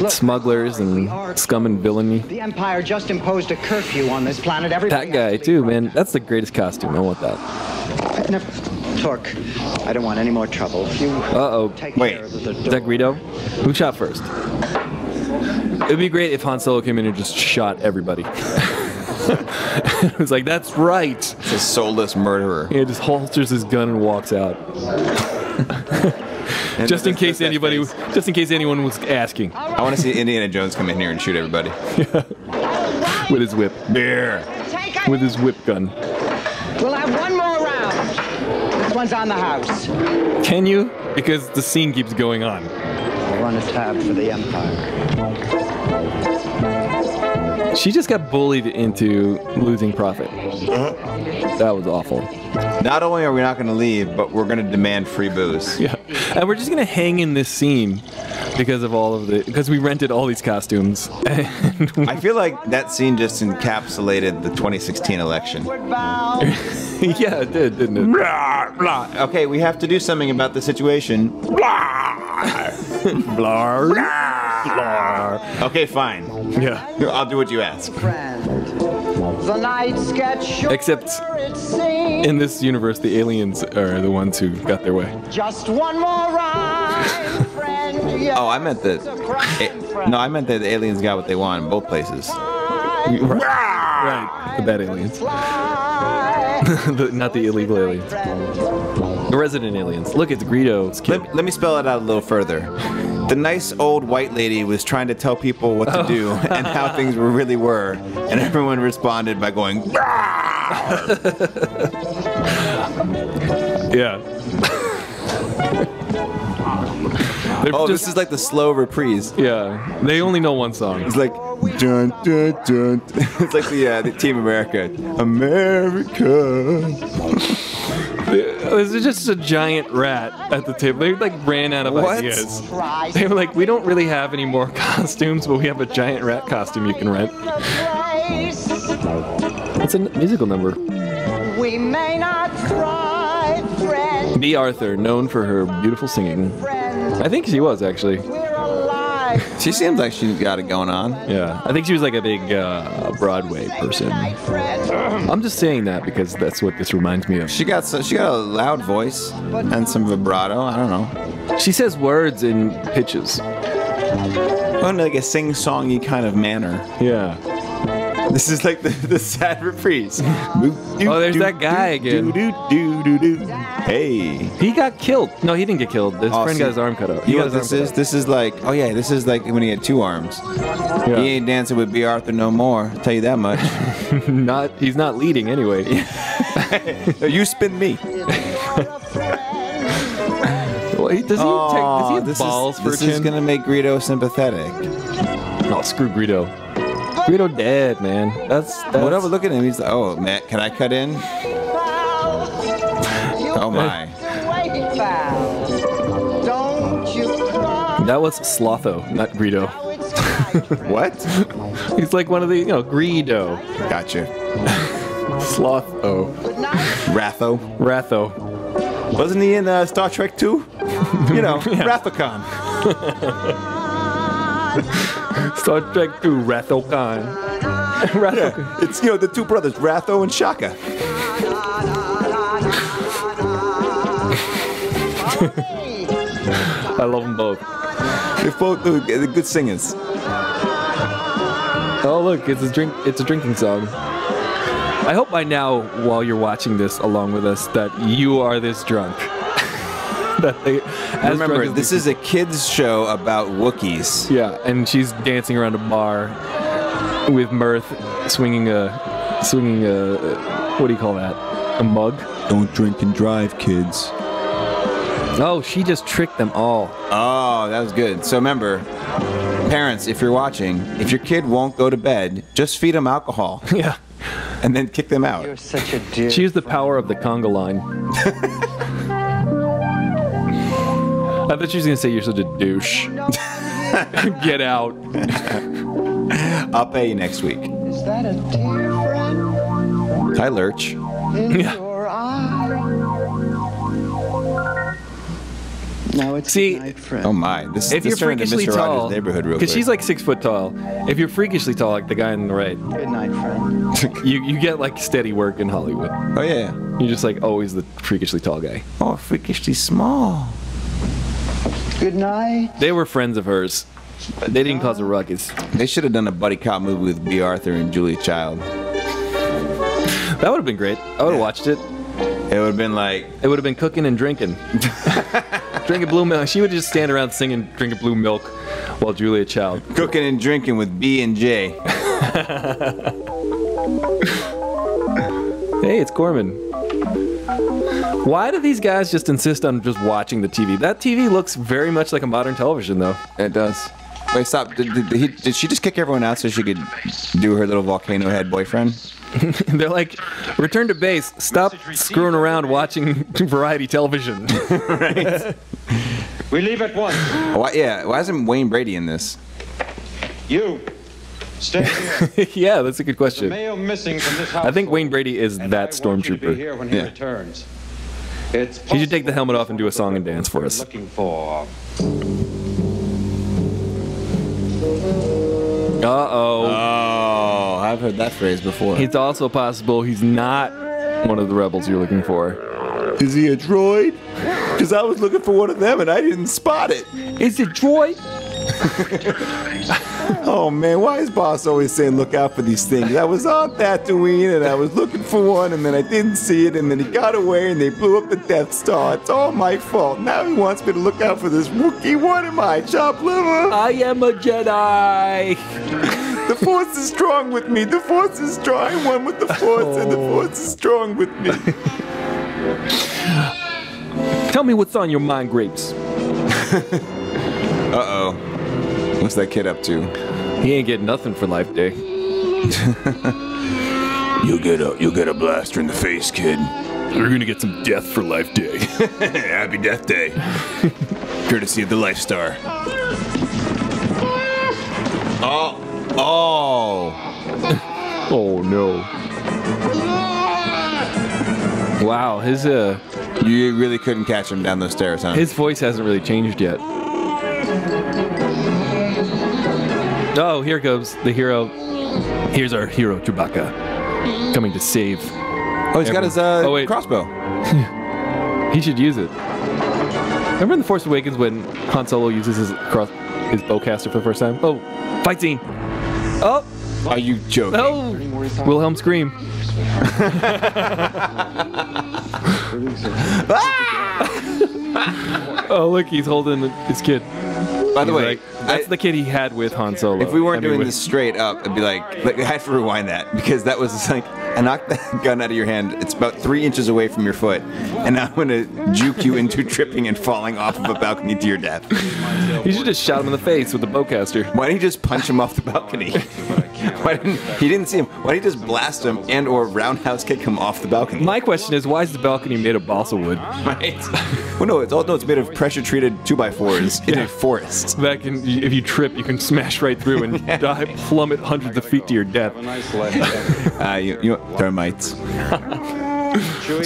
Smugglers and scum and villainy. The Empire just imposed a curfew on this planet. That guy too, man. That's the greatest costume. I want that. Torque, I don't want any more trouble. Wait. Is that Greedo? Who shot first? It'd be great if Han Solo came in and just shot everybody. It was like, that's right. It's a soulless murderer. He just holsters his gun and walks out. just in case anyone was asking. I want to see Indiana Jones come in here and shoot everybody. With his whip. Beer. With his whip gun. We'll have one more round. This one's on the house. Can you? Because the scene keeps going on. I'll run a tab for the Empire. She just got bullied into losing profit. That was awful. Not only are we not going to leave, but we're going to demand free booze. Yeah. And we're just going to hang in this scene because of because we rented all these costumes. I feel like that scene just encapsulated the 2016 election. Yeah, it did, didn't it? Blah, blah. Okay, we have to do something about the situation. Blah. Blah. Blah. Okay, fine. Yeah. I'll do what you ask. The nights get shorter, Except in this universe, the aliens are the ones who got their way. Just one more ride, friend. Yes, Oh, I meant that. No, I meant that the aliens got what they want in both places. Right. The bad aliens. Not the illegal aliens. The resident aliens. Look, it's Greedo's kid. Let me spell it out a little further. The nice old white lady was trying to tell people what to do and how things really were, and everyone responded by going, yeah. This is like the slow reprise. Yeah, they only know one song. It's like, dun, dun, dun. It's like the Team America. America. There's just a giant rat at the table. They like ran out of ideas. They were like, we don't really have any more costumes, but we have a giant rat costume you can rent. It's a musical number. We may not thrive, friend. B. Arthur, known for her beautiful singing. I think she was actually. She seems like she got it going on. Yeah, I think she was like a big Broadway person. I'm just saying that because that's what this reminds me of. She got a loud voice and some vibrato. I don't know. She says words in pitches. Oh, like a sing-songy kind of manner. Yeah. This is like the sad reprise. Oh, there's that guy again. Hey. He got killed. No, he didn't get killed. His friend got his arm cut out. This is like when he had two arms. Yeah. He ain't dancing with B. Arthur no more. I'll tell you that much. He's not leading anyway. You spin me. Well, does he have balls for a chin? This is gonna make Greedo sympathetic. Oh, screw Greedo. Greedo dead, man. That's whatever. Look at him. He's like, oh, man, can I cut in? Oh my. That was Slotho, not Greedo. What? He's like one of the, Greedo. Gotcha. Slotho. Ratho. Wasn't he in Star Trek 2? Rathacon. Star Trek 2, Ratho-Khan. Yeah, it's the two brothers, Ratho and Shaka. I love them both. They're both good singers. Oh look, it's a drinking song. I hope by now, while you're watching this along with us, that you are this drunk. Remember, this is a kids show about Wookiees. Yeah, and she's dancing around a bar with mirth, swinging a what do you call that? A mug? Don't drink and drive, kids. Oh, she just tricked them all. Oh, that was good. So remember, parents, if you're watching, if your kid won't go to bed, just feed them alcohol. Yeah. And then kick them out. You're such a dear. She used the power of the conga line. I thought she was gonna say you're such a douche. Get out. I'll pay you next week. Is that a dear friend? Hi, Lurch. In your eye. Now it's night, friend. Oh my! If you're freakishly tall, because she's like 6 foot tall. If you're freakishly tall, like the guy on the right, good night, friend. you get like steady work in Hollywood. Oh yeah. You're just like always the freakishly tall guy. Oh, freakishly small. Good night. They were friends of hers. They didn't cause a ruckus. They should have done a buddy cop movie with B. Arthur and Julia Child. That would have been great. I would have watched it. It would have been like... It would have been cooking and drinking. Drinking blue milk. She would just stand around singing, drinking blue milk while Julia Child. Cooking and drinking with B and J. Hey, it's Corman. Why do these guys just insist on just watching the TV? That TV looks very much like a modern television, though. It does. Wait, stop. Did she just kick everyone out so she could do her little volcano head boyfriend? They're like, return to base. Stop screwing around watching variety television. Right. We leave at once. Why isn't Wayne Brady in this? You, stay here. Yeah, that's a good question. Mail missing from this house. I think Wayne Brady is that Be here stormtrooper. when he returns. It's He should take the helmet off and do a song and dance for us. looking for. Uh-oh. Oh, I've heard that phrase before. It's also possible he's not one of the rebels you're looking for. Is he a droid? Because I was looking for one of them and I didn't spot it. Is it droid? Oh man, why is boss always saying look out for these things? I was on Tatooine and I was looking for one and then I didn't see it and then he got away and they blew up the Death Star. It's all my fault. Now he wants me to look out for this Wookiee. What am I, chopped liver? I am a Jedi. The Force is strong with me. The Force is strong. I'm one with the Force and the Force is strong with me. Tell me what's on your mind, Grapes. Uh-oh. What's that kid up to? He ain't getting nothing for Life Day. You'll get a blaster in the face, kid. You're gonna get some death for Life Day. Happy Death Day. Courtesy of the Life Star. Oh. Oh no. Wow, his You really couldn't catch him down those stairs, huh? his voice hasn't really changed yet. Oh, here goes the hero. Here's our hero, Chewbacca, coming to save. Oh, he's got his crossbow. He should use it. Remember in The Force Awakens when Han Solo uses his bowcaster for the first time? Oh, fight scene. Oh. Are you joking? Oh. Wilhelm scream. Oh, look, he's holding his kid. By the way, that's the kid he had with Han Solo. If we weren't doing this straight up, it'd be like I had to rewind that because that was just like I knocked that gun out of your hand. It's about 3 inches away from your foot, and I'm gonna juke you into tripping and falling off of a balcony to your death. You should just shot him in the face with the bowcaster. Why didn't he just punch him off the balcony? He didn't see him. Why didn't he just blast him and or roundhouse kick him off the balcony? My question is, why is the balcony made of balsa wood? Right. Well, no, it's made of pressure-treated 2x4s in a forest. That can, if you trip, you can smash right through and die, plummet hundreds of feet to your death. You know, termites.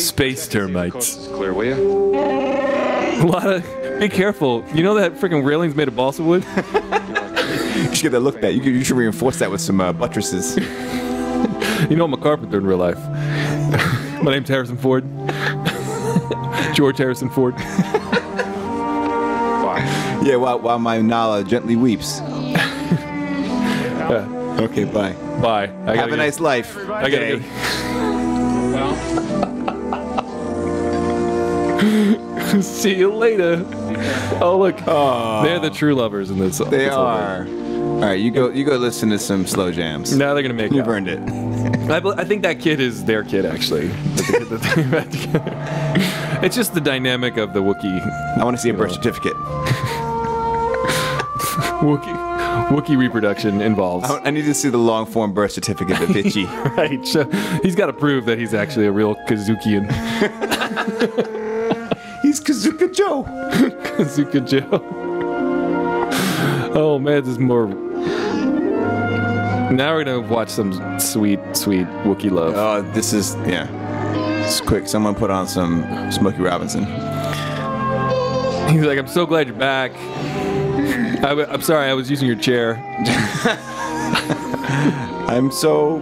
Space termites. Clear, will you? A lot of. Be careful. You know that freaking railing's made of balsa wood? You should get that looked at. You should reinforce that with some buttresses. You know I'm a carpenter in real life. My name's Harrison Ford. George Harrison Ford. Yeah, while my Nala gently weeps. Okay, bye. Bye. Have a nice life. I gotta go. See you later. Oh look, they're the true lovers in this. They are. All right, you go listen to some slow jams. Now they're gonna make. You've earned it. I think that kid is their kid actually. It's just the dynamic of the Wookiee. I want to see a birth certificate. Wookiee reproduction involves. I need to see the long form birth certificate of Itchy. Right. So he's got to prove that he's actually a real Kazukian. He's Kazuka Joe. Kazuka Joe. Oh man, there's more. Now we're gonna watch some sweet, sweet Wookiee love. Oh, this is It's quick. Someone put on some Smokey Robinson. He's like, I'm so glad you're back. I'm sorry, I was using your chair. I'm so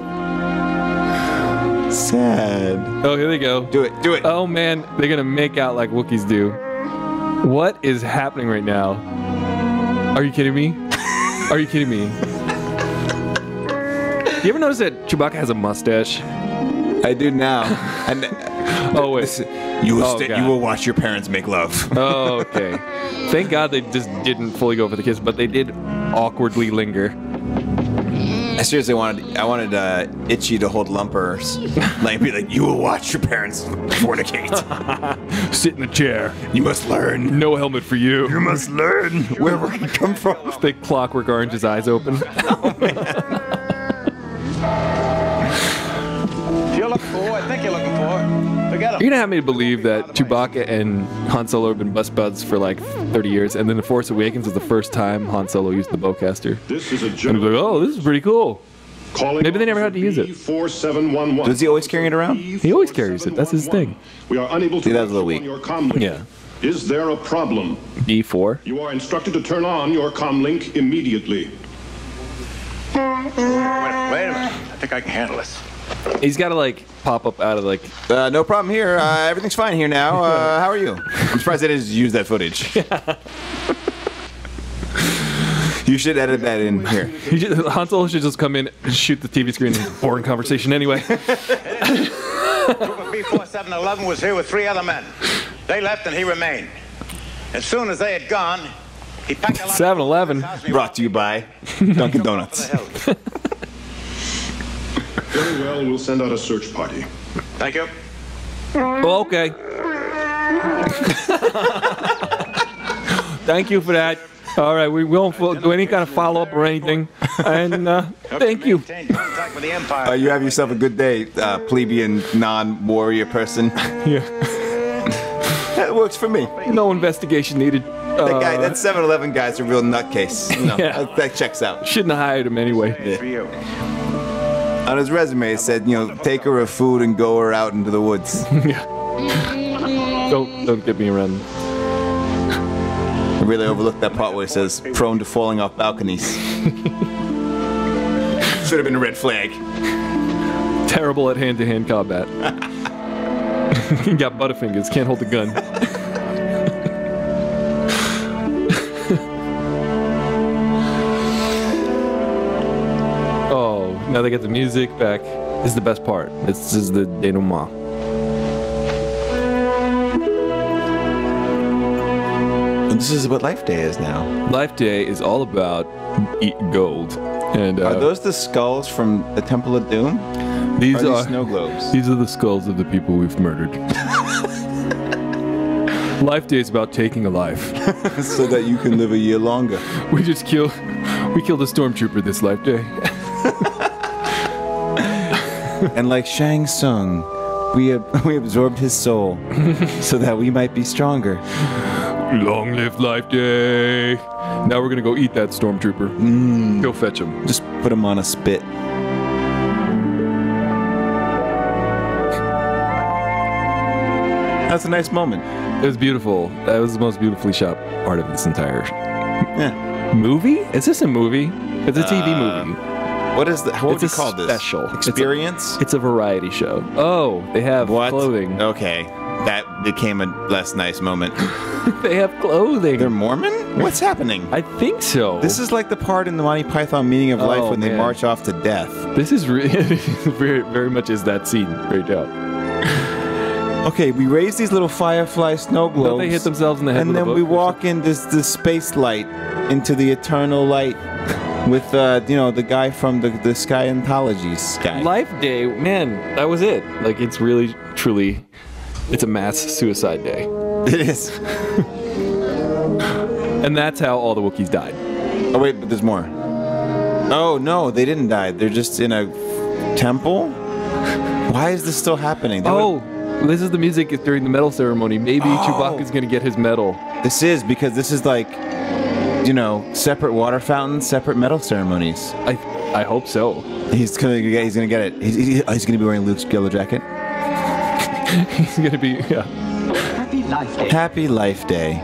sad. Oh, here they go. Do it. Do it. Oh, man. They're going to make out like Wookiees do. What is happening right now? Are you kidding me? Are you kidding me? You ever notice that Chewbacca has a mustache? I do now. Oh, wait. You will watch your parents make love. Oh, okay. Thank God they just didn't fully go for the kiss, but they did awkwardly linger. I seriously wanted Itchy to hold lumpers, like be like, you will watch your parents fornicate. Sit in the chair. You must learn. No helmet for you. You must learn where we come from. Big Clockwork Orange's eyes open. Oh man. You're looking for, I think you're looking for the get him. You're gonna have me to believe that Chewbacca and Han Solo have been best buds for like 30 years, and then The Force Awakens is the first time Han Solo used the bowcaster. This is a And he's like, oh, this is pretty cool. Maybe they never had to use it. Does he always carry it around? He always carries it. That's his thing. We are unable to See, that's a little reach weak. your comlink. Yeah. Is there a problem? B4. You are instructed to turn on your comlink immediately. Wait a minute. I think I can handle this. He's got to like pop up out of like. No problem here. Everything's fine here now. How are you? I'm surprised they didn't just use that footage. You should edit that in here. Han Solo should just come in and shoot the TV screen and boring conversation anyway. Troop of B4711 was here with 3 other men. They left and he remained. As soon as they had gone, he packed a lot 7-Eleven. Brought to you by Dunkin' Donuts. Very well, we'll send out a search party. Thank you. Oh, okay. Thank you for that. All right, we won't do any kind of follow-up or anything. And thank you. You have yourself a good day, plebeian, non-warrior person. Yeah. That works for me. No investigation needed. That guy, that 7-Eleven guy's a real nutcase. You know, Yeah. that checks out. Shouldn't have hired him anyway. Yeah. On his resume, it said, take her a food and go her out into the woods. Yeah. Don't get me around. I really overlooked that part where it says prone to falling off balconies. Should have been a red flag. Terrible at hand-to-hand combat. He got butterfingers, can't hold the gun. Oh, now they get the music back. This is the best part. This is the denouement. This is what Life Day is now. Life Day is all about gold. And are those the skulls from the Temple of Doom? These are snow globes. These are the skulls of the people we've murdered. Life Day is about taking a life. So that you can live a year longer. We killed a stormtrooper this Life Day. And like Shang Tsung, we absorbed his soul so that we might be stronger. Long live Life Day. Now we're gonna go eat that stormtrooper. Go fetch him. Just put him on a spit. That's a nice moment. It was beautiful. That was the most beautifully shot part of this entire movie. Is this a movie? It's a TV movie. What is the? What would you call this? Special Experience? It's a variety show. Oh, they have clothing. Okay, that became a less nice moment. They have clothing. They're Mormon? What's happening? I think so. This is like the part in the Monty Python Meaning of Life when they march off to death. This is really, very, very much is that scene right now. Okay, we raise these little firefly snow globes. Don't they hit themselves in the head and with a then book we walk in this space light into the eternal light with the guy from the Sky Anthologies guy. Life Day, man, that was it. Like it's really, truly, it's a mass suicide day. It is. And that's how all the Wookiees died. Oh wait, but there's more. Oh no, they didn't die. They're just in a temple. Why is this still happening? This is the music during the medal ceremony. Maybe Chewbacca's gonna get his medal. This is because this is like, separate water fountains, separate medal ceremonies. I hope so. He's gonna get it. He's gonna be wearing Luke's yellow jacket. He's gonna be Happy Life Day. Happy Life Day.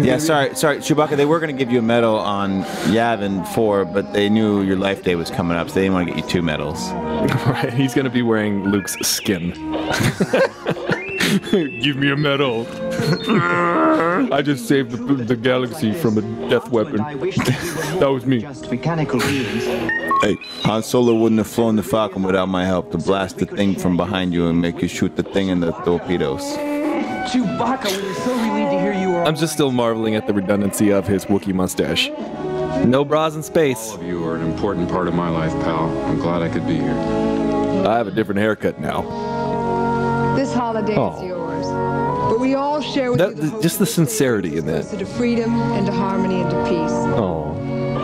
Yeah, sorry, Chewbacca. They were gonna give you a medal on Yavin 4, but they knew your Life Day was coming up, so they didn't want to get you 2 medals. Right, he's gonna be wearing Luke's skin. Give me a medal. I just saved the galaxy from a death weapon. That was me. Hey, Han Solo wouldn't have flown the Falcon without my help to blast the thing from behind you and make you shoot the thing in the torpedoes. Chewbacca, we were so relieved to hear you were. I'm just still marveling at the redundancy of his Wookiee mustache. No bras in space. All of you are an important part of my life, pal. I'm glad I could be here. I have a different haircut now. This holiday is yours. But we all share with you just the sincerity in that. to freedom and to harmony and to peace. Oh.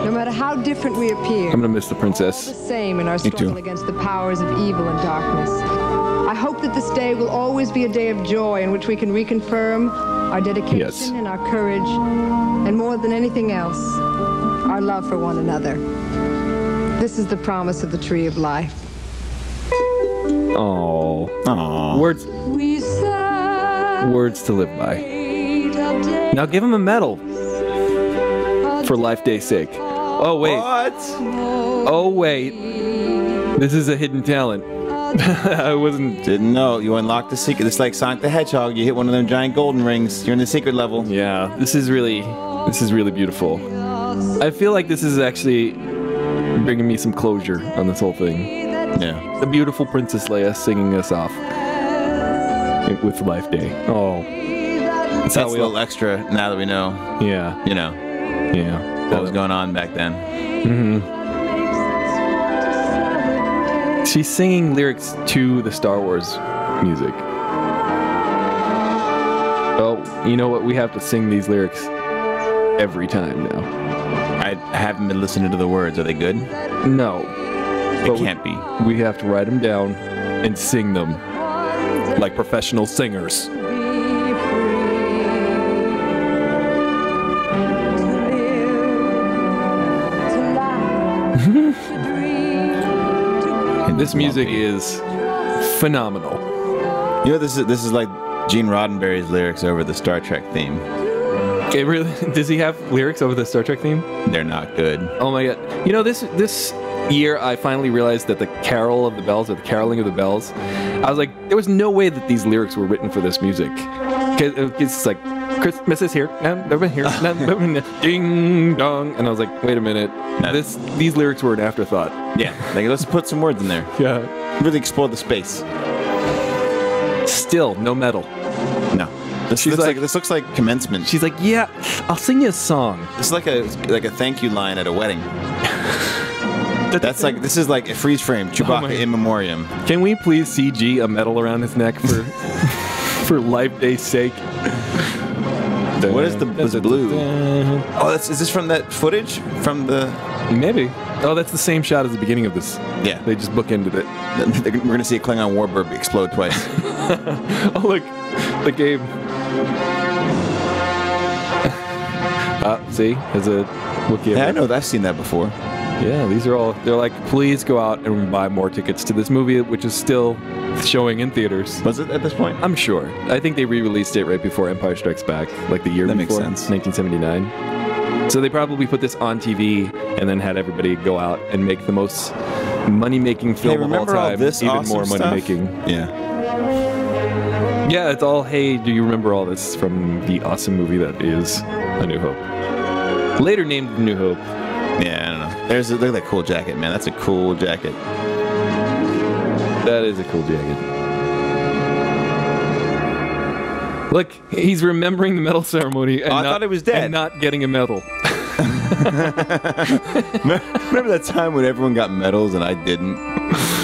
No matter how different we appear, I'm gonna miss the princess. the same in our struggle against the powers of evil and darkness. I hope that this day will always be a day of joy in which we can reconfirm our dedication and our courage, and more than anything else, our love for one another. This is the promise of the Tree of Life. Oh, words to live by. Now give him a medal for Life Day's sake. Oh wait. What? Oh wait. This is a hidden talent. I didn't know. You unlocked the secret. It's like Sonic the Hedgehog. You hit one of them giant golden rings. You're in the secret level. Yeah, this is really beautiful. I feel like this is actually bringing me some closure on this whole thing. Yeah. The beautiful Princess Leia singing us off with Life Day. Oh. That's a little extra now that we know. Yeah. You know. Yeah. What was going on back then. Mm-hmm. She's singing lyrics to the Star Wars music. Oh, you know what? We have to sing these lyrics every time now. I haven't been listening to the words. Are they good? No. They can't be. We have to write them down and sing them like professional singers. This music is phenomenal. You know, this is like Gene Roddenberry's lyrics over the Star Trek theme. Okay, really? Does he have lyrics over the Star Trek theme? They're not good. Oh my god! You know, this year I finally realized that the carol of the bells, or the caroling of the bells, I was like, there was no way that these lyrics were written for this music. It's like, Christmas is here, ding dong, and I was like, wait a minute, these lyrics were an afterthought. Yeah, like, let's put some words in there. Yeah, really explore the space. Still, no medal. No. This looks like commencement. She's like, yeah, I'll sing you a song. This is like a thank you line at a wedding. This is like a freeze frame, Chewbacca in memoriam. Can we please CG a medal around his neck for for Life Day's sake? What is the blue? Oh, is this from that footage from the? Maybe. Oh, that's the same shot as the beginning of this. Yeah, they just bookended it. We're gonna see a Klingon warbird explode twice. Oh look, the game. See, there's a Wookiee. Yeah, I know. I've seen that before. Yeah, they're like, please go out and buy more tickets to this movie, which is still showing in theaters. Was it at this point? I'm sure. I think they re-released it right before Empire Strikes Back, like the year before. That makes sense. 1979. So they probably put this on TV and then had everybody go out and make the most money-making film of all time. Even awesome more money-making. Yeah. Yeah, it's all, hey, do you remember all this from the awesome movie that is A New Hope? Later named A New Hope. Yeah, I don't know. Look at that cool jacket, man. That's a cool jacket. That is a cool jacket. Look, he's remembering the medal ceremony and I thought he was dead. And not getting a medal. Remember that time when everyone got medals and I didn't?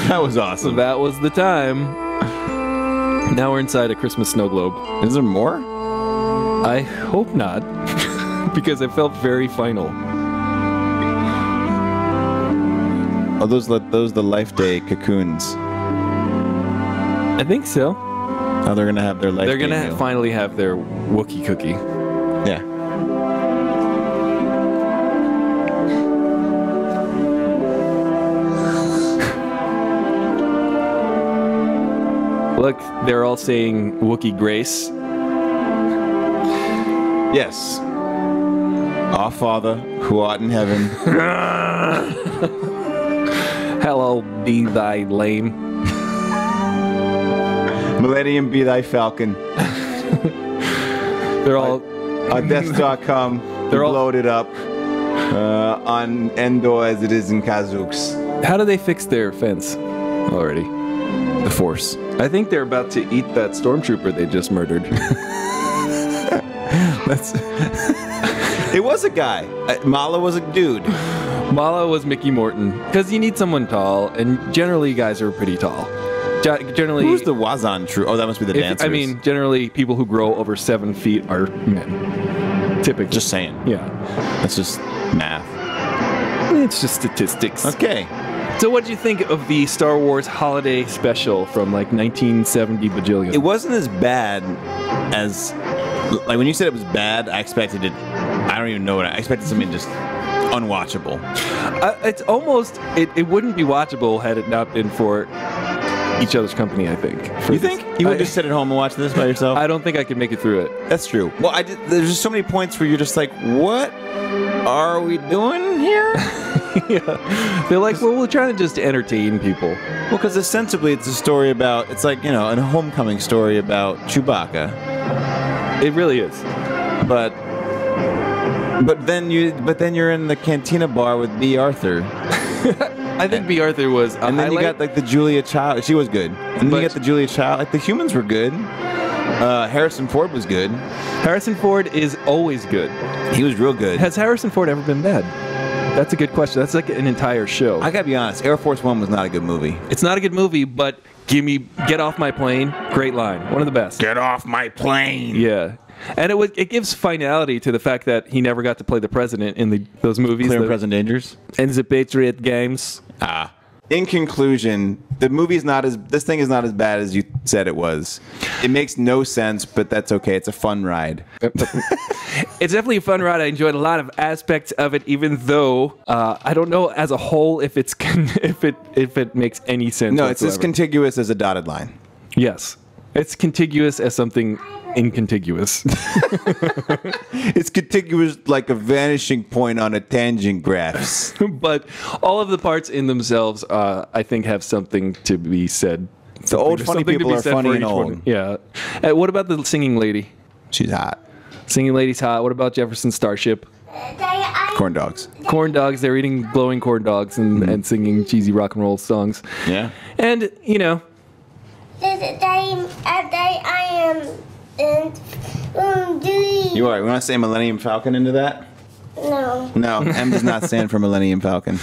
That was awesome. That was the time. Now we're inside a Christmas snow globe. Is there more? I hope not, because it felt very final. Are those the Life Day cocoons? I think so. Oh, they're gonna have their Life Day They're gonna meal. finally have their Wookiee cookie. Yeah. Look, they're all saying Wookiee grace. Yes. Our Father, who art in heaven. Hallowed be thy lame. Millennium be thy falcon. They're all on death.com. They're all loaded up on Endor as it is in Kazooks. How do they fix their fence already? The Force. I think they're about to eat that stormtrooper they just murdered. It was a guy. Mala was a dude. Mala was Mickey Morton. Because you need someone tall, and generally guys are pretty tall. Generally, who's the Wazan troop? Oh, that must be the dancers. I mean, generally people who grow over 7 feet are men. Typically. Just saying. Yeah. That's just math. It's just statistics. Okay. So what did you think of the Star Wars holiday special from like 1970 bajillion? It wasn't as bad as, like when you said it was bad, I expected it, I don't even know what I expected something just unwatchable. It's almost, it wouldn't be watchable had it not been for each other's company, I think. You think? You would just sit at home and watch this by yourself? I don't think I could make it through it. That's true. Well, there's just so many points where you're just like, what are we doing here? Yeah. They're like, well, we're trying to just entertain people. Well, because ostensibly it's a story about, it's like, a homecoming story about Chewbacca. It really is. But then you're in the Cantina bar with B. Arthur. I think B. Arthur was a and then highlight. You got like the Julia Child. She was good. And then you got the Julia Child. Like the humans were good. Harrison Ford was good. Harrison Ford is always good. He was real good. Has Harrison Ford ever been bad? That's a good question. That's like an entire show. I gotta be honest. Air Force One was not a good movie. It's not a good movie, but Get Off My Plane. Great line. One of the best. Get off my plane. Yeah. And it gives finality to the fact that he never got to play the president in those movies. Clear and Present Dangers. And the Patriot Games. In conclusion, this thing is not as bad as you said it was. It makes no sense, but that's okay. It's a fun ride. It's definitely a fun ride. I enjoyed a lot of aspects of it, even though I don't know as a whole if it makes any sense. No, whatsoever. it's as contiguous as a dotted line. Yes. It's contiguous as something incontiguous. It's contiguous like a vanishing point on a tangent graph. But all of the parts in themselves, I think, have something to be said. The old funny people are funny and old. Yeah. What about the singing lady? She's hot. Singing lady's hot. What about Jefferson Starship? Corn dogs. Corn dogs. They're eating glowing corn dogs and singing cheesy rock and roll songs. Yeah. And, You all right? We want to say Millennium Falcon into that? No. No, M does not stand for Millennium Falcon.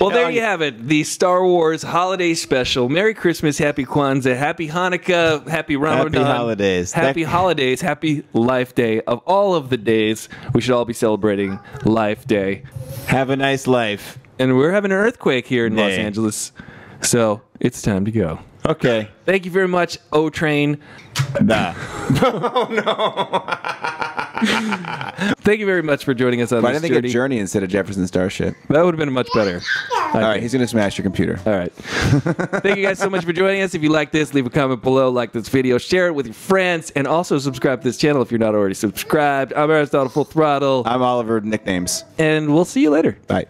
Well, there you have it. The Star Wars Holiday Special. Merry Christmas, Happy Kwanzaa, Happy Hanukkah, Happy Ramadan. Happy holidays. Happy holidays, Happy Life Day. Of all of the days, we should all be celebrating Life Day. Have a nice life. And we're having an earthquake here in Los Angeles. So it's time to go. Okay. Thank you very much, O-Train. Nah. Oh, no. Thank you very much for joining us on Why this didn't they get Journey instead of Jefferson Starship? That would have been much better. All right, he's going to smash your computer. All right. Thank you guys so much for joining us. If you like this, leave a comment below, like this video, share it with your friends, and also subscribe to this channel if you're not already subscribed. I'm Aristotle Full Throttle. I'm Oliver Nicknames. And we'll see you later. Bye.